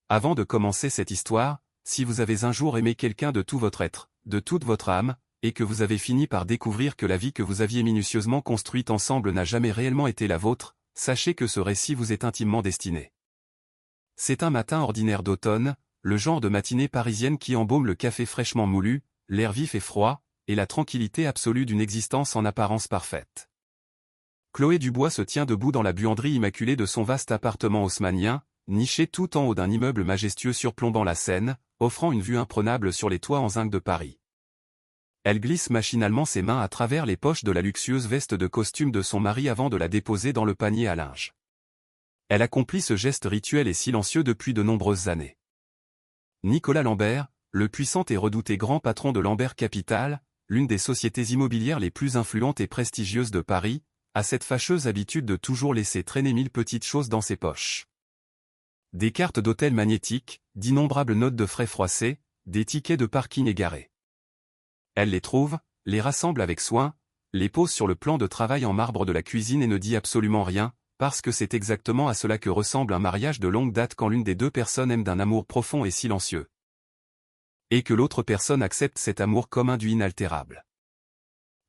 Avant de commencer cette histoire, si vous avez un jour aimé quelqu'un de tout votre être, de toute votre âme, et que vous avez fini par découvrir que la vie que vous aviez minutieusement construite ensemble n'a jamais réellement été la vôtre, sachez que ce récit vous est intimement destiné. C'est un matin ordinaire d'automne, le genre de matinée parisienne qui embaume le café fraîchement moulu, l'air vif et froid, et la tranquillité absolue d'une existence en apparence parfaite. Chloé Dubois se tient debout dans la buanderie immaculée de son vaste appartement haussmannien, niché tout en haut d'un immeuble majestueux surplombant la Seine, offrant une vue imprenable sur les toits en zinc de Paris. Elle glisse machinalement ses mains à travers les poches de la luxueuse veste de costume de son mari avant de la déposer dans le panier à linge. Elle accomplit ce geste rituel et silencieux depuis de nombreuses années. Nicolas Lambert, le puissant et redouté grand patron de Lambert Capital, l'une des sociétés immobilières les plus influentes et prestigieuses de Paris, a cette fâcheuse habitude de toujours laisser traîner 1000 petites choses dans ses poches. Des cartes d'hôtel magnétiques, d'innombrables notes de frais froissés, des tickets de parking égarés. Elle les trouve, les rassemble avec soin, les pose sur le plan de travail en marbre de la cuisine et ne dit absolument rien, parce que c'est exactement à cela que ressemble un mariage de longue date quand l'une des deux personnes aime d'un amour profond et silencieux. Et que l'autre personne accepte cet amour comme un dû inaltérable.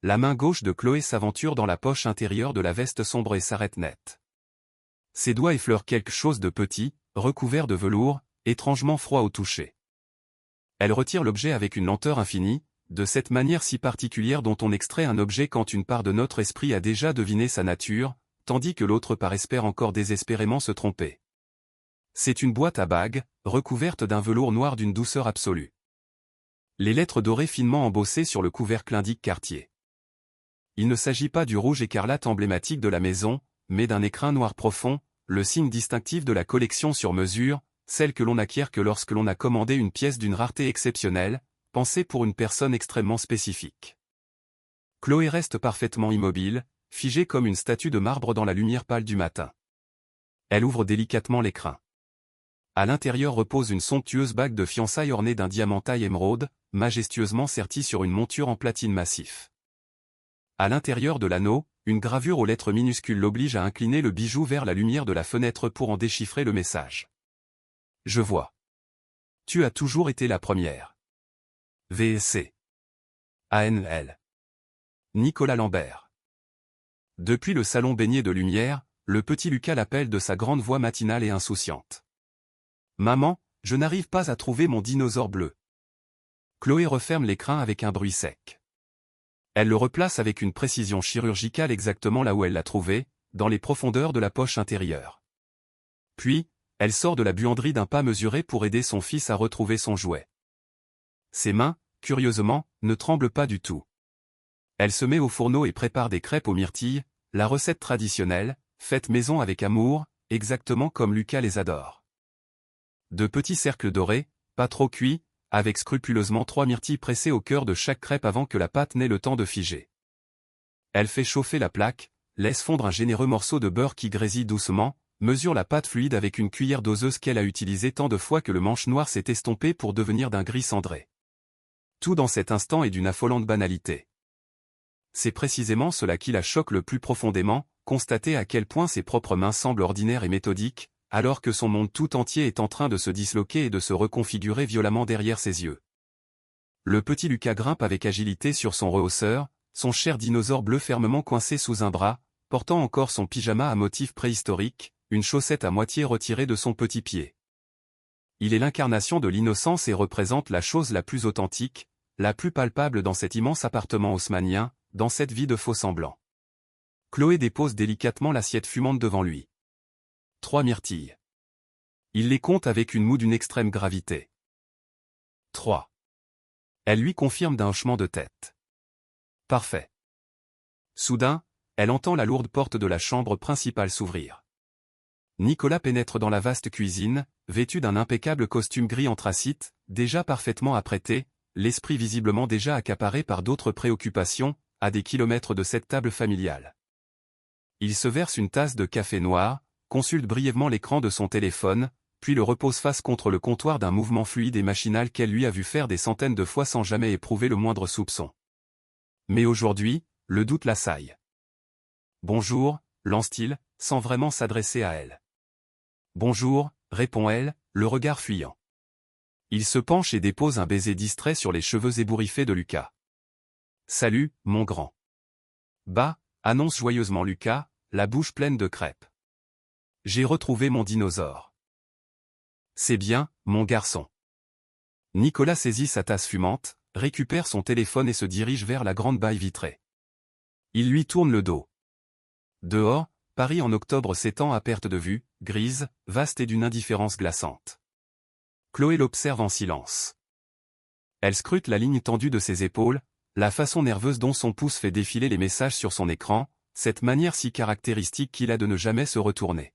La main gauche de Chloé s'aventure dans la poche intérieure de la veste sombre et s'arrête net. Ses doigts effleurent quelque chose de petit, recouvert de velours, étrangement froid au toucher. Elle retire l'objet avec une lenteur infinie, de cette manière si particulière dont on extrait un objet quand une part de notre esprit a déjà deviné sa nature, tandis que l'autre part espère encore désespérément se tromper. C'est une boîte à bagues, recouverte d'un velours noir d'une douceur absolue. Les lettres dorées finement embossées sur le couvercle indiquent Cartier. Il ne s'agit pas du rouge écarlate emblématique de la maison, mais d'un écrin noir profond, le signe distinctif de la collection sur mesure, celle que l'on acquiert que lorsque l'on a commandé une pièce d'une rareté exceptionnelle, pensée pour une personne extrêmement spécifique. Chloé reste parfaitement immobile, figée comme une statue de marbre dans la lumière pâle du matin. Elle ouvre délicatement l'écrin. À l'intérieur repose une somptueuse bague de fiançailles ornée d'un diamant taille émeraude, majestueusement sertie sur une monture en platine massif. À l'intérieur de l'anneau, une gravure aux lettres minuscules l'oblige à incliner le bijou vers la lumière de la fenêtre pour en déchiffrer le message. Je vois. Tu as toujours été la première. VSC. ANL. Nicolas Lambert. Depuis le salon baigné de lumière, le petit Lucas l'appelle de sa grande voix matinale et insouciante. Maman, je n'arrive pas à trouver mon dinosaure bleu. Chloé referme l'écrin avec un bruit sec. Elle le replace avec une précision chirurgicale exactement là où elle l'a trouvé, dans les profondeurs de la poche intérieure. Puis, elle sort de la buanderie d'un pas mesuré pour aider son fils à retrouver son jouet. Ses mains, curieusement, ne tremblent pas du tout. Elle se met au fourneau et prépare des crêpes aux myrtilles, la recette traditionnelle, faite maison avec amour, exactement comme Lucas les adore. De petits cercles dorés, pas trop cuits, avec scrupuleusement 3 myrtilles pressées au cœur de chaque crêpe avant que la pâte n'ait le temps de figer. Elle fait chauffer la plaque, laisse fondre un généreux morceau de beurre qui grésille doucement, mesure la pâte fluide avec une cuillère doseuse qu'elle a utilisée tant de fois que le manche noir s'est estompé pour devenir d'un gris cendré. Tout dans cet instant est d'une affolante banalité. C'est précisément cela qui la choque le plus profondément, constater à quel point ses propres mains semblent ordinaires et méthodiques, alors que son monde tout entier est en train de se disloquer et de se reconfigurer violemment derrière ses yeux. Le petit Lucas grimpe avec agilité sur son rehausseur, son cher dinosaure bleu fermement coincé sous un bras, portant encore son pyjama à motif préhistorique, une chaussette à moitié retirée de son petit pied. Il est l'incarnation de l'innocence et représente la chose la plus authentique, la plus palpable dans cet immense appartement haussmannien, dans cette vie de faux-semblants. Chloé dépose délicatement l'assiette fumante devant lui. 3 myrtilles. Il les compte avec une moue d'une extrême gravité. 3. Elle lui confirme d'un hochement de tête. Parfait. Soudain, elle entend la lourde porte de la chambre principale s'ouvrir. Nicolas pénètre dans la vaste cuisine, vêtu d'un impeccable costume gris anthracite, déjà parfaitement apprêté, l'esprit visiblement déjà accaparé par d'autres préoccupations, à des kilomètres de cette table familiale. Il se verse une tasse de café noir, consulte brièvement l'écran de son téléphone, puis le repose face contre le comptoir d'un mouvement fluide et machinal qu'elle lui a vu faire des centaines de fois sans jamais éprouver le moindre soupçon. Mais aujourd'hui, le doute l'assaille. Bonjour, lance-t-il, sans vraiment s'adresser à elle. Bonjour, répond-elle, le regard fuyant. Il se penche et dépose un baiser distrait sur les cheveux ébouriffés de Lucas. « Salut, mon grand. » Bah, annonce joyeusement Lucas, la bouche pleine de crêpes. « J'ai retrouvé mon dinosaure. »« C'est bien, mon garçon. » Nicolas saisit sa tasse fumante, récupère son téléphone et se dirige vers la grande baille vitrée. Il lui tourne le dos. Dehors, Paris en octobre s'étend à perte de vue, grise, vaste et d'une indifférence glaçante. Chloé l'observe en silence. Elle scrute la ligne tendue de ses épaules, la façon nerveuse dont son pouce fait défiler les messages sur son écran, cette manière si caractéristique qu'il a de ne jamais se retourner.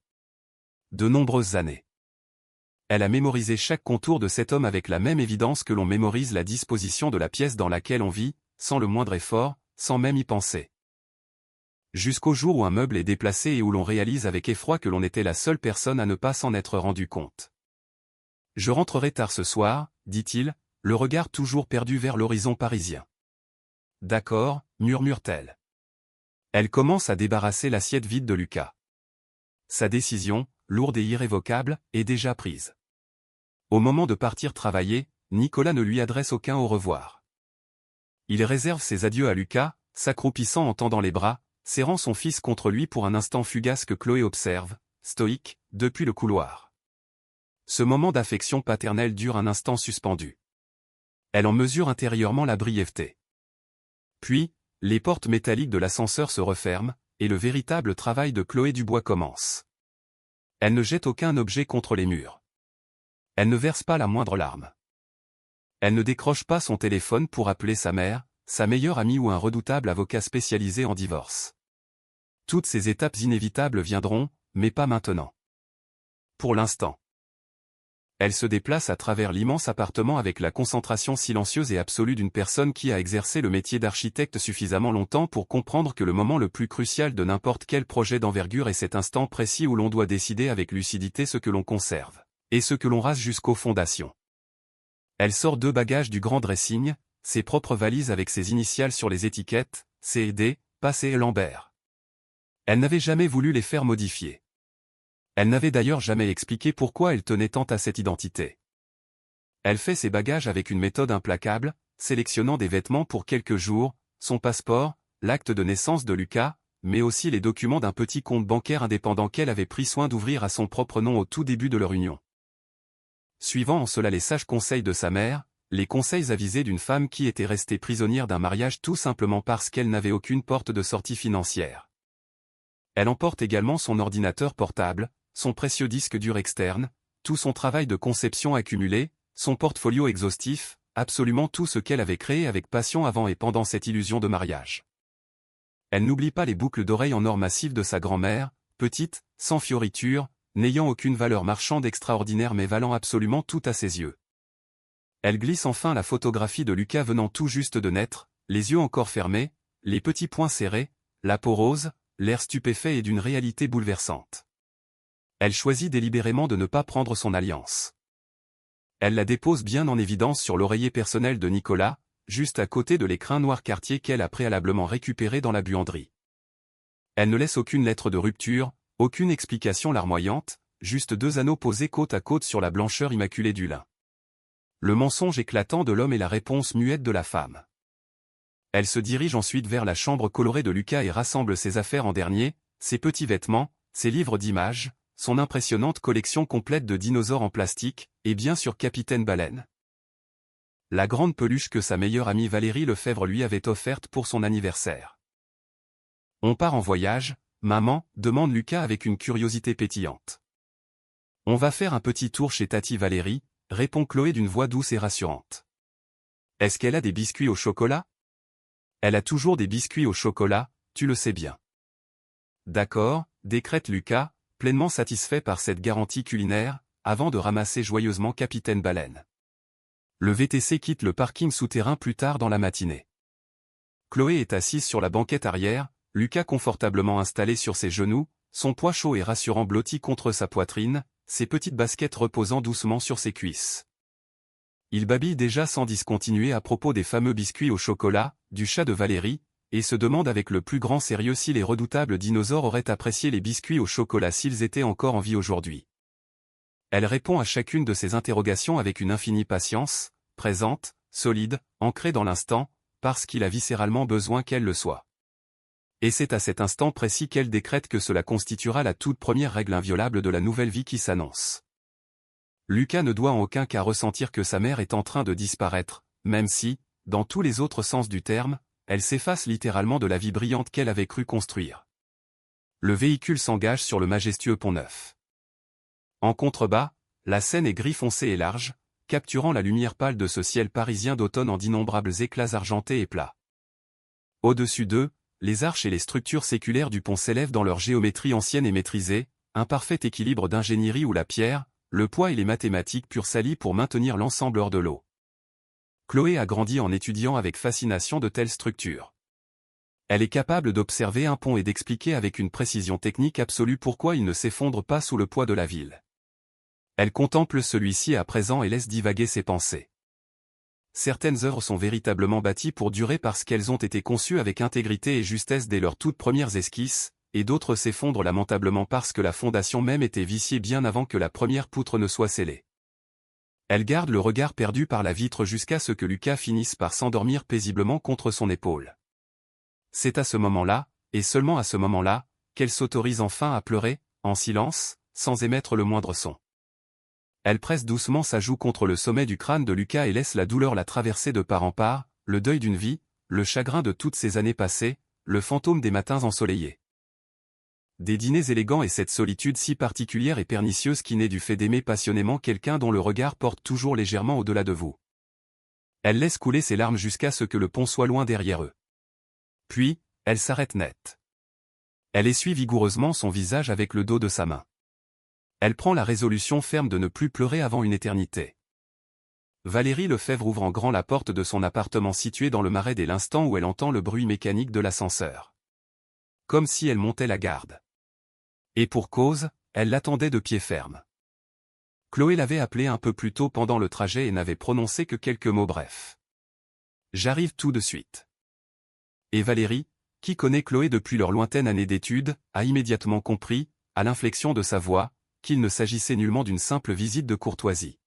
De nombreuses années. Elle a mémorisé chaque contour de cet homme avec la même évidence que l'on mémorise la disposition de la pièce dans laquelle on vit, sans le moindre effort, sans même y penser. Jusqu'au jour où un meuble est déplacé et où l'on réalise avec effroi que l'on était la seule personne à ne pas s'en être rendu compte. « Je rentrerai tard ce soir, dit-il, le regard toujours perdu vers l'horizon parisien. »« D'accord, murmure-t-elle. » Elle commence à débarrasser l'assiette vide de Lucas. Sa décision, lourde et irrévocable, est déjà prise. Au moment de partir travailler, Nicolas ne lui adresse aucun au revoir. Il réserve ses adieux à Lucas, s'accroupissant en tendant les bras, serrant son fils contre lui pour un instant fugace que Chloé observe, stoïque, depuis le couloir. Ce moment d'affection paternelle dure un instant suspendu. Elle en mesure intérieurement la brièveté. Puis, les portes métalliques de l'ascenseur se referment, et le véritable travail de Chloé Dubois commence. Elle ne jette aucun objet contre les murs. Elle ne verse pas la moindre larme. Elle ne décroche pas son téléphone pour appeler sa mère, sa meilleure amie ou un redoutable avocat spécialisé en divorce. Toutes ces étapes inévitables viendront, mais pas maintenant. Pour l'instant. Elle se déplace à travers l'immense appartement avec la concentration silencieuse et absolue d'une personne qui a exercé le métier d'architecte suffisamment longtemps pour comprendre que le moment le plus crucial de n'importe quel projet d'envergure est cet instant précis où l'on doit décider avec lucidité ce que l'on conserve, et ce que l'on rase jusqu'aux fondations. Elle sort 2 bagages du grand dressing, ses propres valises avec ses initiales sur les étiquettes, C&D, Passé et Lambert. Elle n'avait jamais voulu les faire modifier. Elle n'avait d'ailleurs jamais expliqué pourquoi elle tenait tant à cette identité. Elle fait ses bagages avec une méthode implacable, sélectionnant des vêtements pour quelques jours, son passeport, l'acte de naissance de Lucas, mais aussi les documents d'un petit compte bancaire indépendant qu'elle avait pris soin d'ouvrir à son propre nom au tout début de leur union. Suivant en cela les sages conseils de sa mère, les conseils avisés d'une femme qui était restée prisonnière d'un mariage tout simplement parce qu'elle n'avait aucune porte de sortie financière. Elle emporte également son ordinateur portable, son précieux disque dur externe, tout son travail de conception accumulé, son portfolio exhaustif, absolument tout ce qu'elle avait créé avec passion avant et pendant cette illusion de mariage. Elle n'oublie pas les boucles d'oreilles en or massif de sa grand-mère, petite, sans fioritures, n'ayant aucune valeur marchande extraordinaire mais valant absolument tout à ses yeux. Elle glisse enfin la photographie de Lucas venant tout juste de naître, les yeux encore fermés, les petits poings serrés, la peau rose, l'air stupéfait et d'une réalité bouleversante. Elle choisit délibérément de ne pas prendre son alliance. Elle la dépose bien en évidence sur l'oreiller personnel de Nicolas, juste à côté de l'écrin noir quartier qu'elle a préalablement récupéré dans la buanderie. Elle ne laisse aucune lettre de rupture, aucune explication larmoyante, juste 2 anneaux posés côte à côte sur la blancheur immaculée du lin. Le mensonge éclatant de l'homme et la réponse muette de la femme. Elle se dirige ensuite vers la chambre colorée de Lucas et rassemble ses affaires en dernier, ses petits vêtements, ses livres d'images, son impressionnante collection complète de dinosaures en plastique, et bien sûr Capitaine Baleine. La grande peluche que sa meilleure amie Valérie Lefebvre lui avait offerte pour son anniversaire. « On part en voyage, maman ?» demande Lucas avec une curiosité pétillante. « On va faire un petit tour chez Tati Valérie », répond Chloé d'une voix douce et rassurante. « Est-ce qu'elle a des biscuits au chocolat ?»« Elle a toujours des biscuits au chocolat, tu le sais bien. »« D'accord, » décrète Lucas, pleinement satisfait par cette garantie culinaire, avant de ramasser joyeusement Capitaine Baleine. Le VTC quitte le parking souterrain plus tard dans la matinée. Chloé est assise sur la banquette arrière, Lucas confortablement installé sur ses genoux, son poids chaud et rassurant blotti contre sa poitrine, ses petites baskets reposant doucement sur ses cuisses. Il babille déjà sans discontinuer à propos des fameux biscuits au chocolat, du chat de Valérie, et se demande avec le plus grand sérieux si les redoutables dinosaures auraient apprécié les biscuits au chocolat s'ils étaient encore en vie aujourd'hui. Elle répond à chacune de ces interrogations avec une infinie patience, présente, solide, ancrée dans l'instant, parce qu'il a viscéralement besoin qu'elle le soit. Et c'est à cet instant précis qu'elle décrète que cela constituera la toute première règle inviolable de la nouvelle vie qui s'annonce. Lucas ne doit en aucun cas ressentir que sa mère est en train de disparaître, même si, dans tous les autres sens du terme, elle s'efface littéralement de la vie brillante qu'elle avait cru construire. Le véhicule s'engage sur le majestueux Pont-Neuf. En contrebas, la Seine est gris foncé et large, capturant la lumière pâle de ce ciel parisien d'automne en d'innombrables éclats argentés et plats. Au-dessus d'eux, les arches et les structures séculaires du pont s'élèvent dans leur géométrie ancienne et maîtrisée, un parfait équilibre d'ingénierie où la pierre, le poids et les mathématiques pure s'allient pour maintenir l'ensemble hors de l'eau. Chloé a grandi en étudiant avec fascination de telles structures. Elle est capable d'observer un pont et d'expliquer avec une précision technique absolue pourquoi il ne s'effondre pas sous le poids de la ville. Elle contemple celui-ci à présent et laisse divaguer ses pensées. Certaines œuvres sont véritablement bâties pour durer parce qu'elles ont été conçues avec intégrité et justesse dès leurs toutes premières esquisses, et d'autres s'effondrent lamentablement parce que la fondation même était viciée bien avant que la première poutre ne soit scellée. Elle garde le regard perdu par la vitre jusqu'à ce que Lucas finisse par s'endormir paisiblement contre son épaule. C'est à ce moment-là, et seulement à ce moment-là, qu'elle s'autorise enfin à pleurer, en silence, sans émettre le moindre son. Elle presse doucement sa joue contre le sommet du crâne de Lucas et laisse la douleur la traverser de part en part, le deuil d'une vie, le chagrin de toutes ces années passées, le fantôme des matins ensoleillés. Des dîners élégants et cette solitude si particulière et pernicieuse qui naît du fait d'aimer passionnément quelqu'un dont le regard porte toujours légèrement au-delà de vous. Elle laisse couler ses larmes jusqu'à ce que le pont soit loin derrière eux. Puis, elle s'arrête net. Elle essuie vigoureusement son visage avec le dos de sa main. Elle prend la résolution ferme de ne plus pleurer avant une éternité. Valérie Lefebvre ouvre en grand la porte de son appartement situé dans le marais dès l'instant où elle entend le bruit mécanique de l'ascenseur. Comme si elle montait la garde. Et pour cause, elle l'attendait de pied ferme. Chloé l'avait appelé un peu plus tôt pendant le trajet et n'avait prononcé que quelques mots brefs. « J'arrive tout de suite. » Et Valérie, qui connaît Chloé depuis leur lointaine année d'études, a immédiatement compris, à l'inflexion de sa voix, qu'il ne s'agissait nullement d'une simple visite de courtoisie.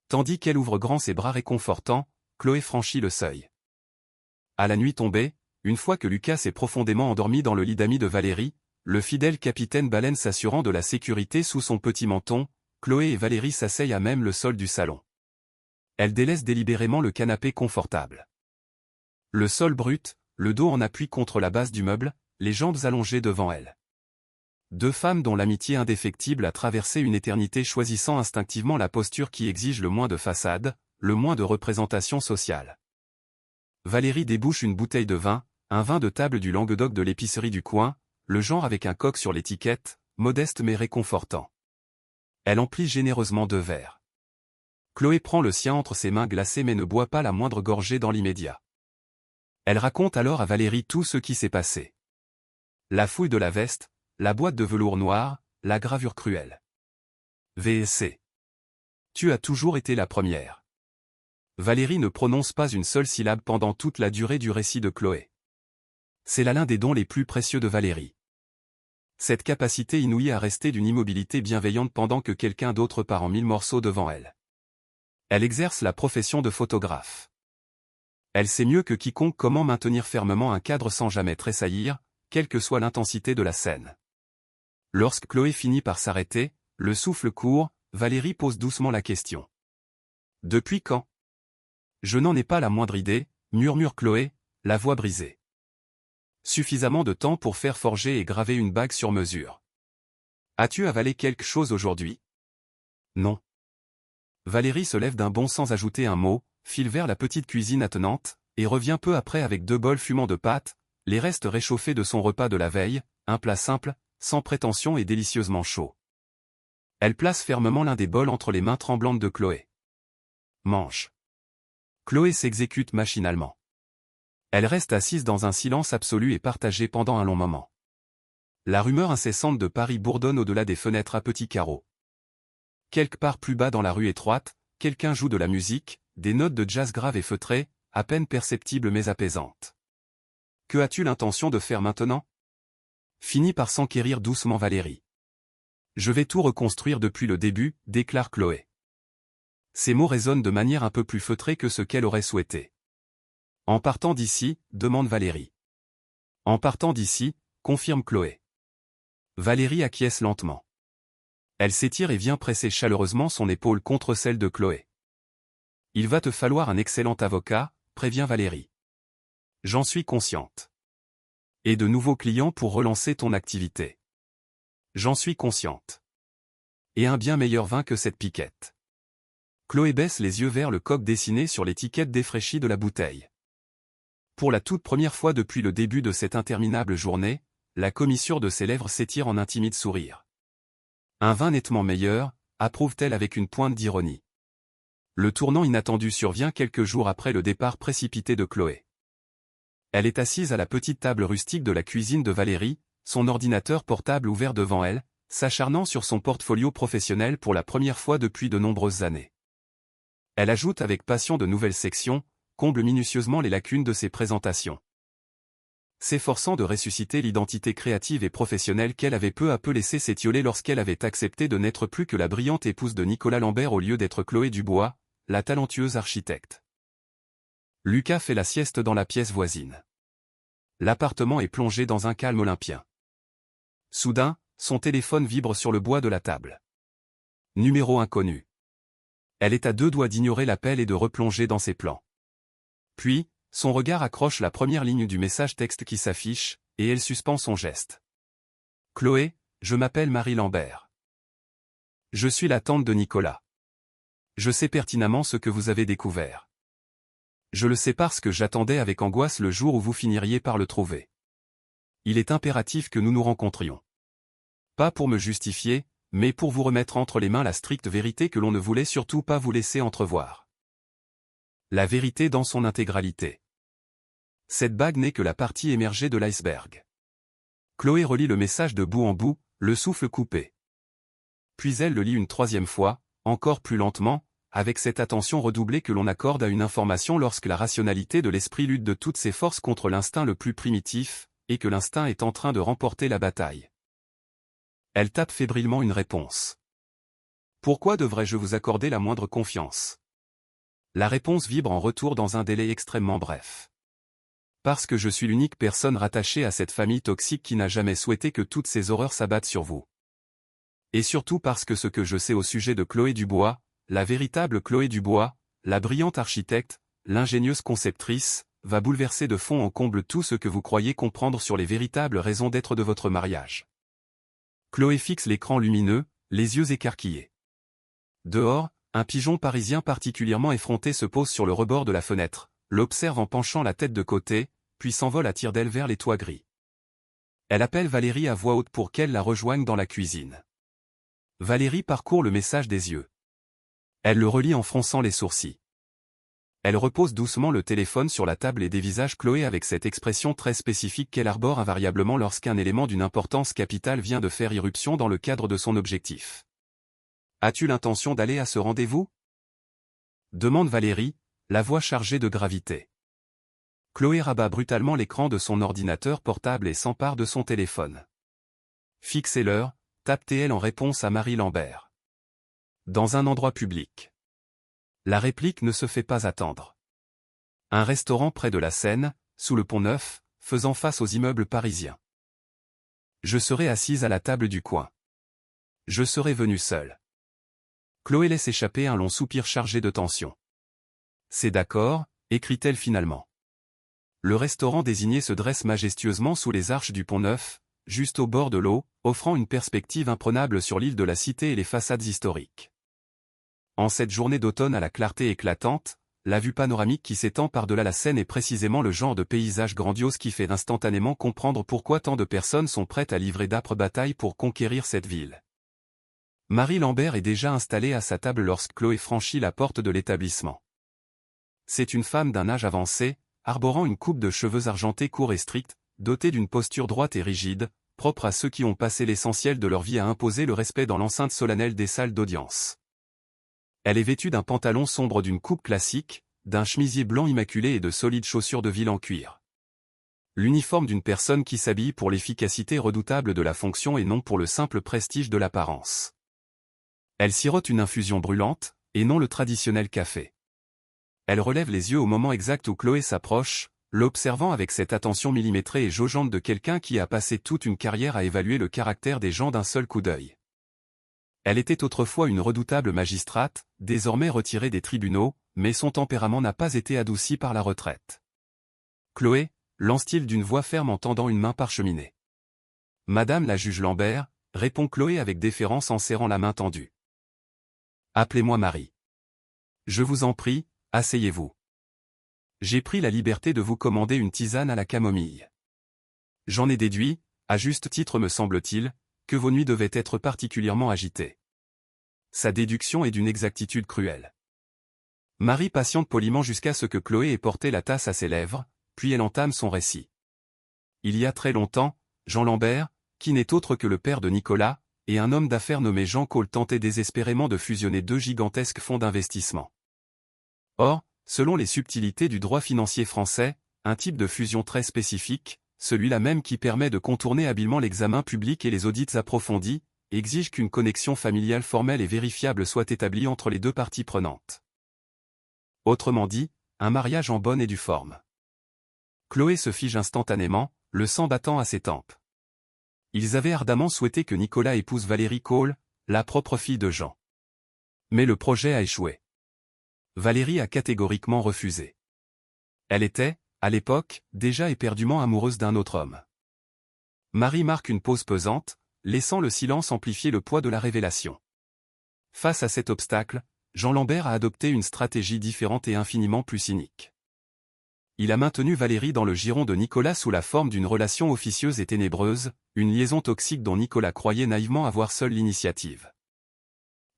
Tandis qu'elle ouvre grand ses bras réconfortants, Chloé franchit le seuil. À la nuit tombée, une fois que Lucas s'est profondément endormi dans le lit d'amis de Valérie, le fidèle capitaine Baleine s'assurant de la sécurité sous son petit menton, Chloé et Valérie s'asseyent à même le sol du salon. Elle délaisse délibérément le canapé confortable. Le sol brut, le dos en appui contre la base du meuble, les jambes allongées devant elle. Deux femmes dont l'amitié indéfectible a traversé une éternité choisissant instinctivement la posture qui exige le moins de façade, le moins de représentation sociale. Valérie débouche une bouteille de vin, un vin de table du Languedoc de l'épicerie du coin, le genre avec un coq sur l'étiquette, modeste mais réconfortant. Elle emplit généreusement 2 verres. Chloé prend le sien entre ses mains glacées mais ne boit pas la moindre gorgée dans l'immédiat. Elle raconte alors à Valérie tout ce qui s'est passé. La fouille de la veste, la boîte de velours noir, la gravure cruelle. VSC. Tu as toujours été la première. Valérie ne prononce pas une seule syllabe pendant toute la durée du récit de Chloé. C'est là l'un des dons les plus précieux de Valérie. Cette capacité inouïe à rester d'une immobilité bienveillante pendant que quelqu'un d'autre part en 1000 morceaux devant elle. Elle exerce la profession de photographe. Elle sait mieux que quiconque comment maintenir fermement un cadre sans jamais tressaillir, quelle que soit l'intensité de la scène. Lorsque Chloé finit par s'arrêter, le souffle court, Valérie pose doucement la question. « Depuis quand ?»« Je n'en ai pas la moindre idée, » murmure Chloé, la voix brisée. « Suffisamment de temps pour faire forger et graver une bague sur mesure. »« As-tu avalé quelque chose aujourd'hui ?»« Non. » Valérie se lève d'un bond sans ajouter un mot, file vers la petite cuisine attenante, et revient peu après avec 2 bols fumants de pâtes, les restes réchauffés de son repas de la veille, un plat simple, sans prétention et délicieusement chaud. Elle place fermement l'un des bols entre les mains tremblantes de Chloé. Mange. Chloé s'exécute machinalement. Elle reste assise dans un silence absolu et partagé pendant un long moment. La rumeur incessante de Paris bourdonne au-delà des fenêtres à petits carreaux. Quelque part plus bas dans la rue étroite, quelqu'un joue de la musique, des notes de jazz graves et feutrées, à peine perceptibles mais apaisantes. Que as-tu l'intention de faire maintenant ? Finit par s'enquérir doucement Valérie. Je vais tout reconstruire depuis le début, déclare Chloé. Ces mots résonnent de manière un peu plus feutrée que ce qu'elle aurait souhaité. En partant d'ici, demande Valérie. En partant d'ici, confirme Chloé. Valérie acquiesce lentement. Elle s'étire et vient presser chaleureusement son épaule contre celle de Chloé. Il va te falloir un excellent avocat, prévient Valérie. J'en suis consciente. Et de nouveaux clients pour relancer ton activité. J'en suis consciente. Et un bien meilleur vin que cette piquette. Chloé baisse les yeux vers le coq dessiné sur l'étiquette défraîchie de la bouteille. Pour la toute première fois depuis le début de cette interminable journée, la commissure de ses lèvres s'étire en un timide sourire. Un vin nettement meilleur, approuve-t-elle avec une pointe d'ironie. Le tournant inattendu survient quelques jours après le départ précipité de Chloé. Elle est assise à la petite table rustique de la cuisine de Valérie, son ordinateur portable ouvert devant elle, s'acharnant sur son portfolio professionnel pour la première fois depuis de nombreuses années. Elle ajoute avec passion de nouvelles sections, comble minutieusement les lacunes de ses présentations. S'efforçant de ressusciter l'identité créative et professionnelle qu'elle avait peu à peu laissé s'étioler lorsqu'elle avait accepté de n'être plus que la brillante épouse de Nicolas Lambert au lieu d'être Chloé Dubois, la talentueuse architecte. Lucas fait la sieste dans la pièce voisine. L'appartement est plongé dans un calme olympien. Soudain, son téléphone vibre sur le bois de la table. Numéro inconnu. Elle est à deux doigts d'ignorer l'appel et de replonger dans ses plans. Puis, son regard accroche la première ligne du message texte qui s'affiche, et elle suspend son geste. Chloé, je m'appelle Marie Lambert. Je suis la tante de Nicolas. Je sais pertinemment ce que vous avez découvert. Je le sais parce que j'attendais avec angoisse le jour où vous finiriez par le trouver. Il est impératif que nous nous rencontrions. Pas pour me justifier, mais pour vous remettre entre les mains la stricte vérité que l'on ne voulait surtout pas vous laisser entrevoir. La vérité dans son intégralité. Cette bague n'est que la partie émergée de l'iceberg. Chloé relit le message de bout en bout, le souffle coupé. Puis elle le lit une troisième fois, encore plus lentement, avec cette attention redoublée que l'on accorde à une information lorsque la rationalité de l'esprit lutte de toutes ses forces contre l'instinct le plus primitif, et que l'instinct est en train de remporter la bataille. Elle tape fébrilement une réponse. Pourquoi devrais-je vous accorder la moindre confiance ? La réponse vibre en retour dans un délai extrêmement bref. Parce que je suis l'unique personne rattachée à cette famille toxique qui n'a jamais souhaité que toutes ces horreurs s'abattent sur vous. Et surtout parce que ce que je sais au sujet de Chloé Dubois, la véritable Chloé Dubois, la brillante architecte, l'ingénieuse conceptrice, va bouleverser de fond en comble tout ce que vous croyez comprendre sur les véritables raisons d'être de votre mariage. Chloé fixe l'écran lumineux, les yeux écarquillés. Dehors, un pigeon parisien particulièrement effronté se pose sur le rebord de la fenêtre, l'observe en penchant la tête de côté, puis s'envole à tire-d'aile vers les toits gris. Elle appelle Valérie à voix haute pour qu'elle la rejoigne dans la cuisine. Valérie parcourt le message des yeux. Elle le relit en fronçant les sourcils. Elle repose doucement le téléphone sur la table et dévisage Chloé avec cette expression très spécifique qu'elle arbore invariablement lorsqu'un élément d'une importance capitale vient de faire irruption dans le cadre de son objectif. « As-tu l'intention d'aller à ce rendez-vous » demande Valérie, la voix chargée de gravité. Chloé rabat brutalement l'écran de son ordinateur portable et s'empare de son téléphone. Fixez l'heure, tape-t-elle en réponse à Marie Lambert. Dans un endroit public. La réplique ne se fait pas attendre. Un restaurant près de la Seine, sous le Pont-Neuf, faisant face aux immeubles parisiens. Je serai assise à la table du coin. Je serai venue seule. Chloé laisse échapper un long soupir chargé de tension. C'est d'accord, écrit-elle finalement. Le restaurant désigné se dresse majestueusement sous les arches du Pont-Neuf, juste au bord de l'eau, offrant une perspective imprenable sur l'île de la Cité et les façades historiques. En cette journée d'automne à la clarté éclatante, la vue panoramique qui s'étend par-delà la Seine est précisément le genre de paysage grandiose qui fait instantanément comprendre pourquoi tant de personnes sont prêtes à livrer d'âpres batailles pour conquérir cette ville. Marie Lambert est déjà installée à sa table lorsque Chloé franchit la porte de l'établissement. C'est une femme d'un âge avancé, arborant une coupe de cheveux argentés courts et stricts, dotée d'une posture droite et rigide, propre à ceux qui ont passé l'essentiel de leur vie à imposer le respect dans l'enceinte solennelle des salles d'audience. Elle est vêtue d'un pantalon sombre d'une coupe classique, d'un chemisier blanc immaculé et de solides chaussures de ville en cuir. L'uniforme d'une personne qui s'habille pour l'efficacité redoutable de la fonction et non pour le simple prestige de l'apparence. Elle sirote une infusion brûlante, et non le traditionnel café. Elle relève les yeux au moment exact où Chloé s'approche, l'observant avec cette attention millimétrée et jaugeante de quelqu'un qui a passé toute une carrière à évaluer le caractère des gens d'un seul coup d'œil. Elle était autrefois une redoutable magistrate, désormais retirée des tribunaux, mais son tempérament n'a pas été adouci par la retraite. Chloé, lance-t-il d'une voix ferme en tendant une main parcheminée. Madame la juge Lambert, répond Chloé avec déférence en serrant la main tendue. Appelez-moi Marie. Je vous en prie, asseyez-vous. J'ai pris la liberté de vous commander une tisane à la camomille. J'en ai déduit, à juste titre me semble-t-il, que vos nuits devaient être particulièrement agitées. Sa déduction est d'une exactitude cruelle. Marie patiente poliment jusqu'à ce que Chloé ait porté la tasse à ses lèvres, puis elle entame son récit. Il y a très longtemps, Jean Lambert, qui n'est autre que le père de Nicolas, et un homme d'affaires nommé Jean Cole tentaient désespérément de fusionner deux gigantesques fonds d'investissement. Or, selon les subtilités du droit financier français, un type de fusion très spécifique, celui-là même qui permet de contourner habilement l'examen public et les audits approfondis, exige qu'une connexion familiale formelle et vérifiable soit établie entre les deux parties prenantes. Autrement dit, un mariage en bonne et due forme. Chloé se fige instantanément, le sang battant à ses tempes. Ils avaient ardemment souhaité que Nicolas épouse Valérie Cole, la propre fille de Jean. Mais le projet a échoué. Valérie a catégoriquement refusé. Elle était, à l'époque, déjà éperdument amoureuse d'un autre homme. Marie marque une pause pesante, laissant le silence amplifier le poids de la révélation. Face à cet obstacle, Jean Lambert a adopté une stratégie différente et infiniment plus cynique. Il a maintenu Valérie dans le giron de Nicolas sous la forme d'une relation officieuse et ténébreuse, une liaison toxique dont Nicolas croyait naïvement avoir seul l'initiative.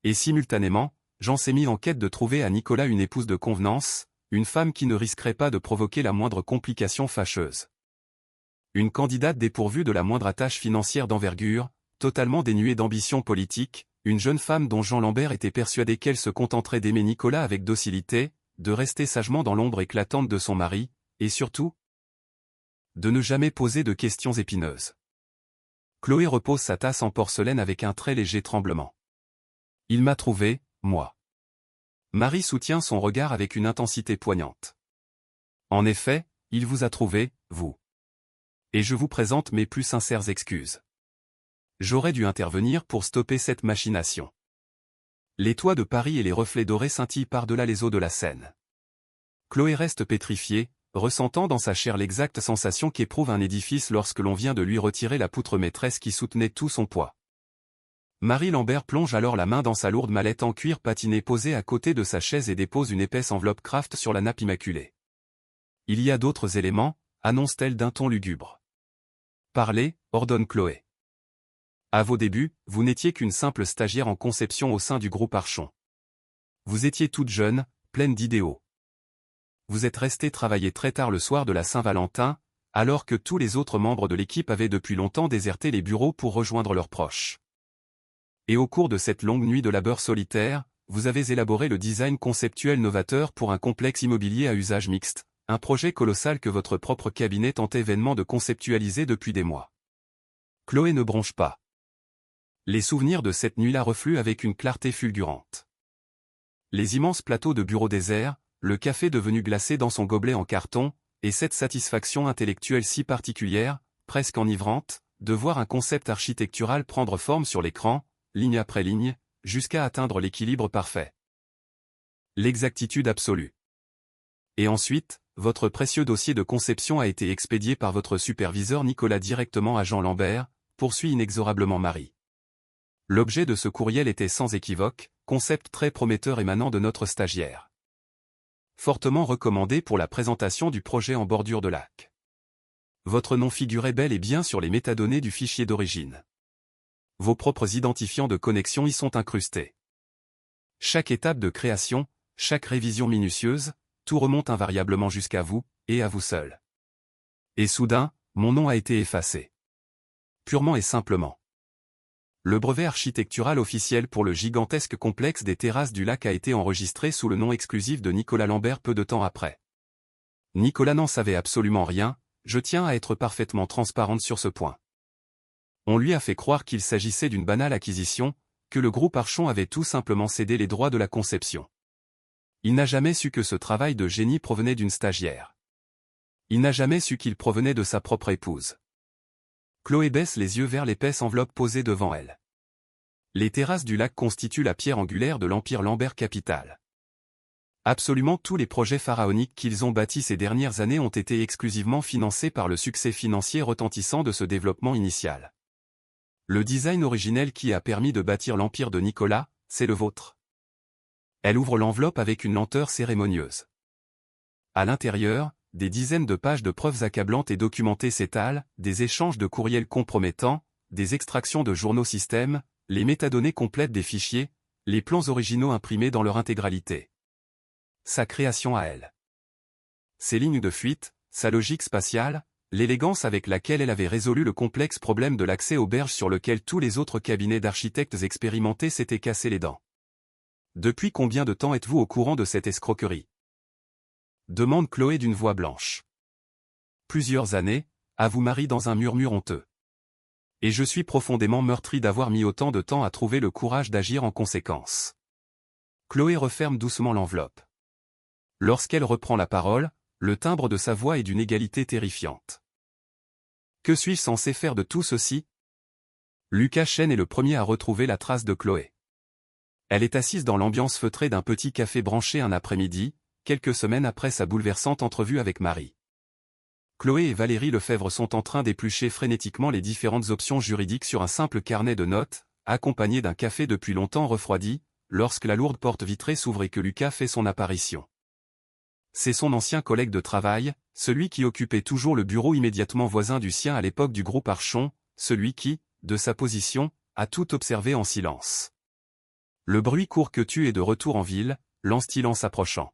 Et simultanément, Jean s'est mis en quête de trouver à Nicolas une épouse de convenance, une femme qui ne risquerait pas de provoquer la moindre complication fâcheuse. Une candidate dépourvue de la moindre attache financière d'envergure, totalement dénuée d'ambition politique, une jeune femme dont Jean Lambert était persuadé qu'elle se contenterait d'aimer Nicolas avec docilité, de rester sagement dans l'ombre éclatante de son mari, et surtout, de ne jamais poser de questions épineuses. Chloé repose sa tasse en porcelaine avec un très léger tremblement. Il m'a trouvé, moi. Marie soutient son regard avec une intensité poignante. En effet, il vous a trouvé, vous. Et je vous présente mes plus sincères excuses. J'aurais dû intervenir pour stopper cette machination. Les toits de Paris et les reflets dorés scintillent par-delà les eaux de la Seine. Chloé reste pétrifiée, ressentant dans sa chair l'exacte sensation qu'éprouve un édifice lorsque l'on vient de lui retirer la poutre maîtresse qui soutenait tout son poids. Marie Lambert plonge alors la main dans sa lourde mallette en cuir patiné posée à côté de sa chaise et dépose une épaisse enveloppe Kraft sur la nappe immaculée. Il y a d'autres éléments, annonce-t-elle d'un ton lugubre. Parlez, ordonne Chloé. À vos débuts, vous n'étiez qu'une simple stagiaire en conception au sein du groupe Archon. Vous étiez toute jeune, pleine d'idéaux. Vous êtes restée travailler très tard le soir de la Saint-Valentin, alors que tous les autres membres de l'équipe avaient depuis longtemps déserté les bureaux pour rejoindre leurs proches. Et au cours de cette longue nuit de labeur solitaire, vous avez élaboré le design conceptuel novateur pour un complexe immobilier à usage mixte, un projet colossal que votre propre cabinet tentait vainement de conceptualiser depuis des mois. Chloé ne bronche pas. Les souvenirs de cette nuit-là refluent avec une clarté fulgurante. Les immenses plateaux de bureaux déserts, le café devenu glacé dans son gobelet en carton, et cette satisfaction intellectuelle si particulière, presque enivrante, de voir un concept architectural prendre forme sur l'écran, ligne après ligne, jusqu'à atteindre l'équilibre parfait. L'exactitude absolue. Et ensuite, votre précieux dossier de conception a été expédié par votre superviseur Nicolas directement à Jean Lambert, poursuit inexorablement Marie. L'objet de ce courriel était sans équivoque, concept très prometteur émanant de notre stagiaire. Fortement recommandé pour la présentation du projet en bordure de lac. Votre nom figurait bel et bien sur les métadonnées du fichier d'origine. Vos propres identifiants de connexion y sont incrustés. Chaque étape de création, chaque révision minutieuse, tout remonte invariablement jusqu'à vous, et à vous seul. Et soudain, mon nom a été effacé. Purement et simplement. Le brevet architectural officiel pour le gigantesque complexe des terrasses du lac a été enregistré sous le nom exclusif de Nicolas Lambert peu de temps après. Nicolas n'en savait absolument rien, je tiens à être parfaitement transparente sur ce point. On lui a fait croire qu'il s'agissait d'une banale acquisition, que le groupe Archon avait tout simplement cédé les droits de la conception. Il n'a jamais su que ce travail de génie provenait d'une stagiaire. Il n'a jamais su qu'il provenait de sa propre épouse. Chloé baisse les yeux vers l'épaisse enveloppe posée devant elle. Les terrasses du lac constituent la pierre angulaire de l'empire Lambert Capital. Absolument tous les projets pharaoniques qu'ils ont bâtis ces dernières années ont été exclusivement financés par le succès financier retentissant de ce développement initial. Le design originel qui a permis de bâtir l'empire de Nicolas, c'est le vôtre. Elle ouvre l'enveloppe avec une lenteur cérémonieuse. À l'intérieur, des dizaines de pages de preuves accablantes et documentées s'étalent, des échanges de courriels compromettants, des extractions de journaux système, les métadonnées complètes des fichiers, les plans originaux imprimés dans leur intégralité. Sa création à elle. Ses lignes de fuite, sa logique spatiale, l'élégance avec laquelle elle avait résolu le complexe problème de l'accès aux berges sur lequel tous les autres cabinets d'architectes expérimentés s'étaient cassés les dents. Depuis combien de temps êtes-vous au courant de cette escroquerie ? Demande Chloé d'une voix blanche. Plusieurs années, avoue Marie dans un murmure honteux. Et je suis profondément meurtri d'avoir mis autant de temps à trouver le courage d'agir en conséquence. Chloé referme doucement l'enveloppe. Lorsqu'elle reprend la parole, le timbre de sa voix est d'une égalité terrifiante. Que suis-je censé faire de tout ceci ? Lucas Chen est le premier à retrouver la trace de Chloé. Elle est assise dans l'ambiance feutrée d'un petit café branché un après-midi, quelques semaines après sa bouleversante entrevue avec Marie. Chloé et Valérie Lefebvre sont en train d'éplucher frénétiquement les différentes options juridiques sur un simple carnet de notes, accompagné d'un café depuis longtemps refroidi, lorsque la lourde porte vitrée s'ouvre et que Lucas fait son apparition. C'est son ancien collègue de travail, celui qui occupait toujours le bureau immédiatement voisin du sien à l'époque du groupe Archon, celui qui, de sa position, a tout observé en silence. Le bruit court que tu es de retour en ville, lance-t-il en s'approchant.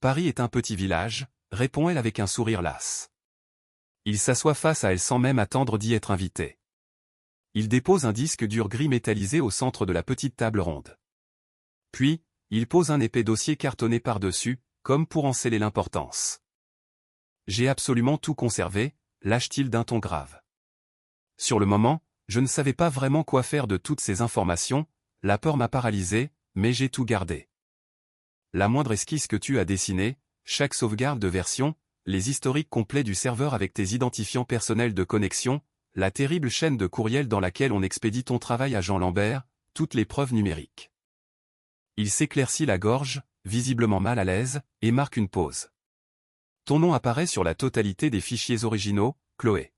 Paris est un petit village, répond-elle avec un sourire las. Il s'assoit face à elle sans même attendre d'y être invité. Il dépose un disque dur gris métallisé au centre de la petite table ronde. Puis, il pose un épais dossier cartonné par-dessus, comme pour en sceller l'importance. J'ai absolument tout conservé, lâche-t-il d'un ton grave. Sur le moment, je ne savais pas vraiment quoi faire de toutes ces informations, la peur m'a paralysé, mais j'ai tout gardé. La moindre esquisse que tu as dessinée, chaque sauvegarde de version, les historiques complets du serveur avec tes identifiants personnels de connexion, la terrible chaîne de courriel dans laquelle on expédie ton travail à Jean Lambert, toutes les preuves numériques. Il s'éclaircit la gorge, visiblement mal à l'aise, et marque une pause. Ton nom apparaît sur la totalité des fichiers originaux, Chloé.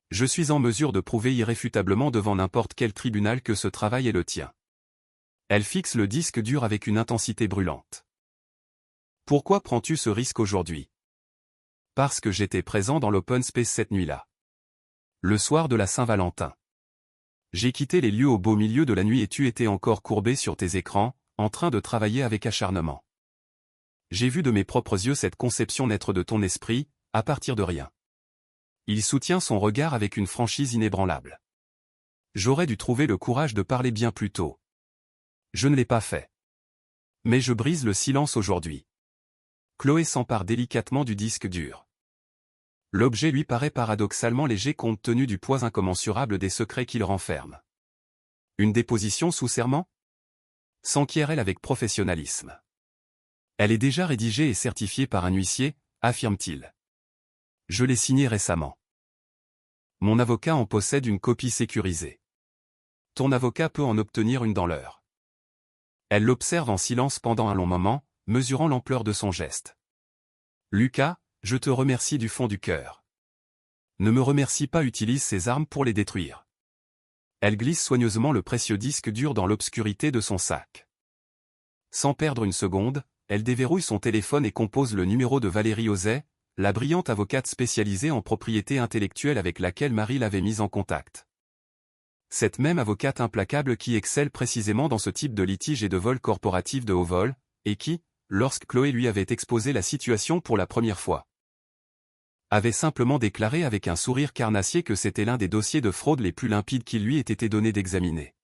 Je suis en mesure de prouver irréfutablement devant n'importe quel tribunal que ce travail est le tien. Elle fixe le disque dur avec une intensité brûlante. Pourquoi prends-tu ce risque aujourd'hui ? Parce que j'étais présent dans l'open space cette nuit-là. Le soir de la Saint-Valentin. J'ai quitté les lieux au beau milieu de la nuit et tu étais encore courbé sur tes écrans, en train de travailler avec acharnement. J'ai vu de mes propres yeux cette conception naître de ton esprit, à partir de rien. Il soutient son regard avec une franchise inébranlable. J'aurais dû trouver le courage de parler bien plus tôt. Je ne l'ai pas fait. Mais je brise le silence aujourd'hui. Chloé s'empare délicatement du disque dur. L'objet lui paraît paradoxalement léger compte tenu du poids incommensurable des secrets qu'il renferme. Une déposition sous serment ? S'enquiert-elle avec professionnalisme. Elle est déjà rédigée et certifiée par un huissier, affirme-t-il. Je l'ai signée récemment. Mon avocat en possède une copie sécurisée. Ton avocat peut en obtenir une dans l'heure. Elle l'observe en silence pendant un long moment, mesurant l'ampleur de son geste. Lucas, je te remercie du fond du cœur. Ne me remercie pas, utilise ses armes pour les détruire. Elle glisse soigneusement le précieux disque dur dans l'obscurité de son sac. Sans perdre une seconde, elle déverrouille son téléphone et compose le numéro de Valérie Ozet, la brillante avocate spécialisée en propriété intellectuelle avec laquelle Marie l'avait mise en contact. Cette même avocate implacable qui excelle précisément dans ce type de litige et de vol corporatif de haut vol, et qui, lorsque Chloé lui avait exposé la situation pour la première fois, avait simplement déclaré avec un sourire carnassier que c'était l'un des dossiers de fraude les plus limpides qu'il lui ait été donné d'examiner.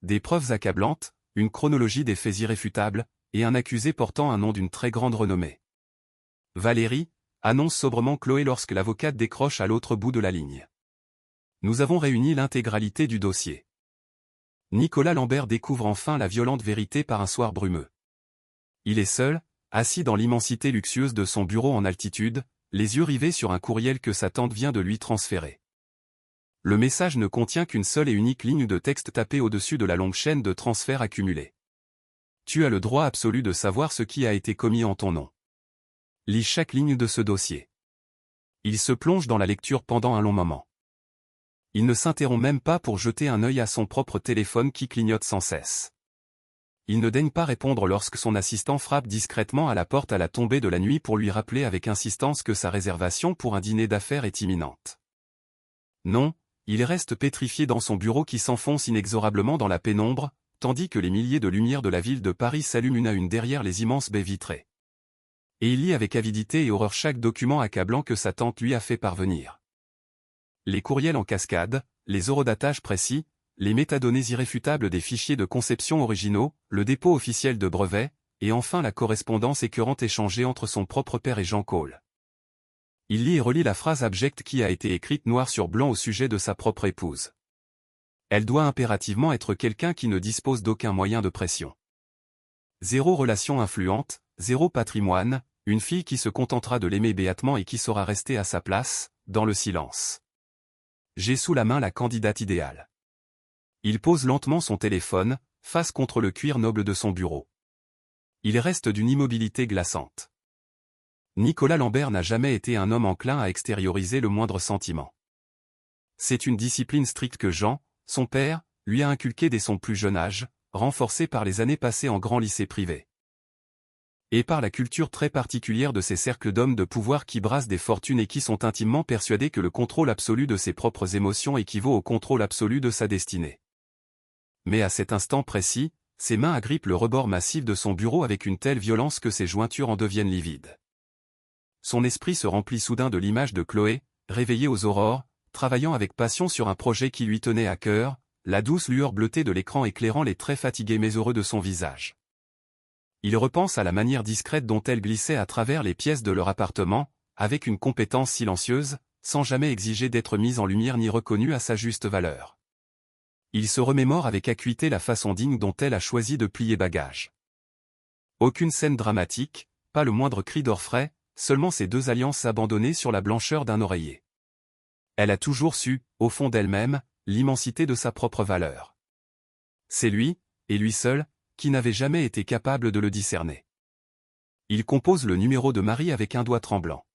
Des preuves accablantes, une chronologie des faits irréfutables, et un accusé portant un nom d'une très grande renommée. Valérie, annonce sobrement Chloé lorsque l'avocate décroche à l'autre bout de la ligne. Nous avons réuni l'intégralité du dossier. Nicolas Lambert découvre enfin la violente vérité par un soir brumeux. Il est seul, assis dans l'immensité luxueuse de son bureau en altitude, les yeux rivés sur un courriel que sa tante vient de lui transférer. Le message ne contient qu'une seule et unique ligne de texte tapée au-dessus de la longue chaîne de transferts accumulés. Tu as le droit absolu de savoir ce qui a été commis en ton nom. Lis chaque ligne de ce dossier. Il se plonge dans la lecture pendant un long moment. Il ne s'interrompt même pas pour jeter un œil à son propre téléphone qui clignote sans cesse. Il ne daigne pas répondre lorsque son assistant frappe discrètement à la porte à la tombée de la nuit pour lui rappeler avec insistance que sa réservation pour un dîner d'affaires est imminente. Non, il reste pétrifié dans son bureau qui s'enfonce inexorablement dans la pénombre, tandis que les milliers de lumières de la ville de Paris s'allument une à une derrière les immenses baies vitrées. Et il lit avec avidité et horreur chaque document accablant que sa tante lui a fait parvenir. Les courriels en cascade, les horodatages précis, les métadonnées irréfutables des fichiers de conception originaux, le dépôt officiel de brevets, et enfin la correspondance écœurante échangée entre son propre père et Jean Cole. Il lit et relit la phrase abjecte qui a été écrite noir sur blanc au sujet de sa propre épouse. Elle doit impérativement être quelqu'un qui ne dispose d'aucun moyen de pression. Zéro relation influente, zéro patrimoine, une fille qui se contentera de l'aimer béatement et qui saura rester à sa place, dans le silence. J'ai sous la main la candidate idéale. Il pose lentement son téléphone, face contre le cuir noble de son bureau. Il reste d'une immobilité glaçante. Nicolas Lambert n'a jamais été un homme enclin à extérioriser le moindre sentiment. C'est une discipline stricte que Jean, son père, lui a inculquée dès son plus jeune âge, renforcée par les années passées en grand lycée privé. Et par la culture très particulière de ces cercles d'hommes de pouvoir qui brassent des fortunes et qui sont intimement persuadés que le contrôle absolu de ses propres émotions équivaut au contrôle absolu de sa destinée. Mais à cet instant précis, ses mains agrippent le rebord massif de son bureau avec une telle violence que ses jointures en deviennent livides. Son esprit se remplit soudain de l'image de Chloé, réveillée aux aurores, travaillant avec passion sur un projet qui lui tenait à cœur, la douce lueur bleutée de l'écran éclairant les traits fatigués mais heureux de son visage. Il repense à la manière discrète dont elle glissait à travers les pièces de leur appartement, avec une compétence silencieuse, sans jamais exiger d'être mise en lumière ni reconnue à sa juste valeur. Il se remémore avec acuité la façon digne dont elle a choisi de plier bagages. Aucune scène dramatique, pas le moindre cri d'orfraie, seulement ces deux alliances abandonnées sur la blancheur d'un oreiller. Elle a toujours su, au fond d'elle-même, l'immensité de sa propre valeur. C'est lui, et lui seul, qui n'avait jamais été capable de le discerner. Il compose le numéro de Marie avec un doigt tremblant.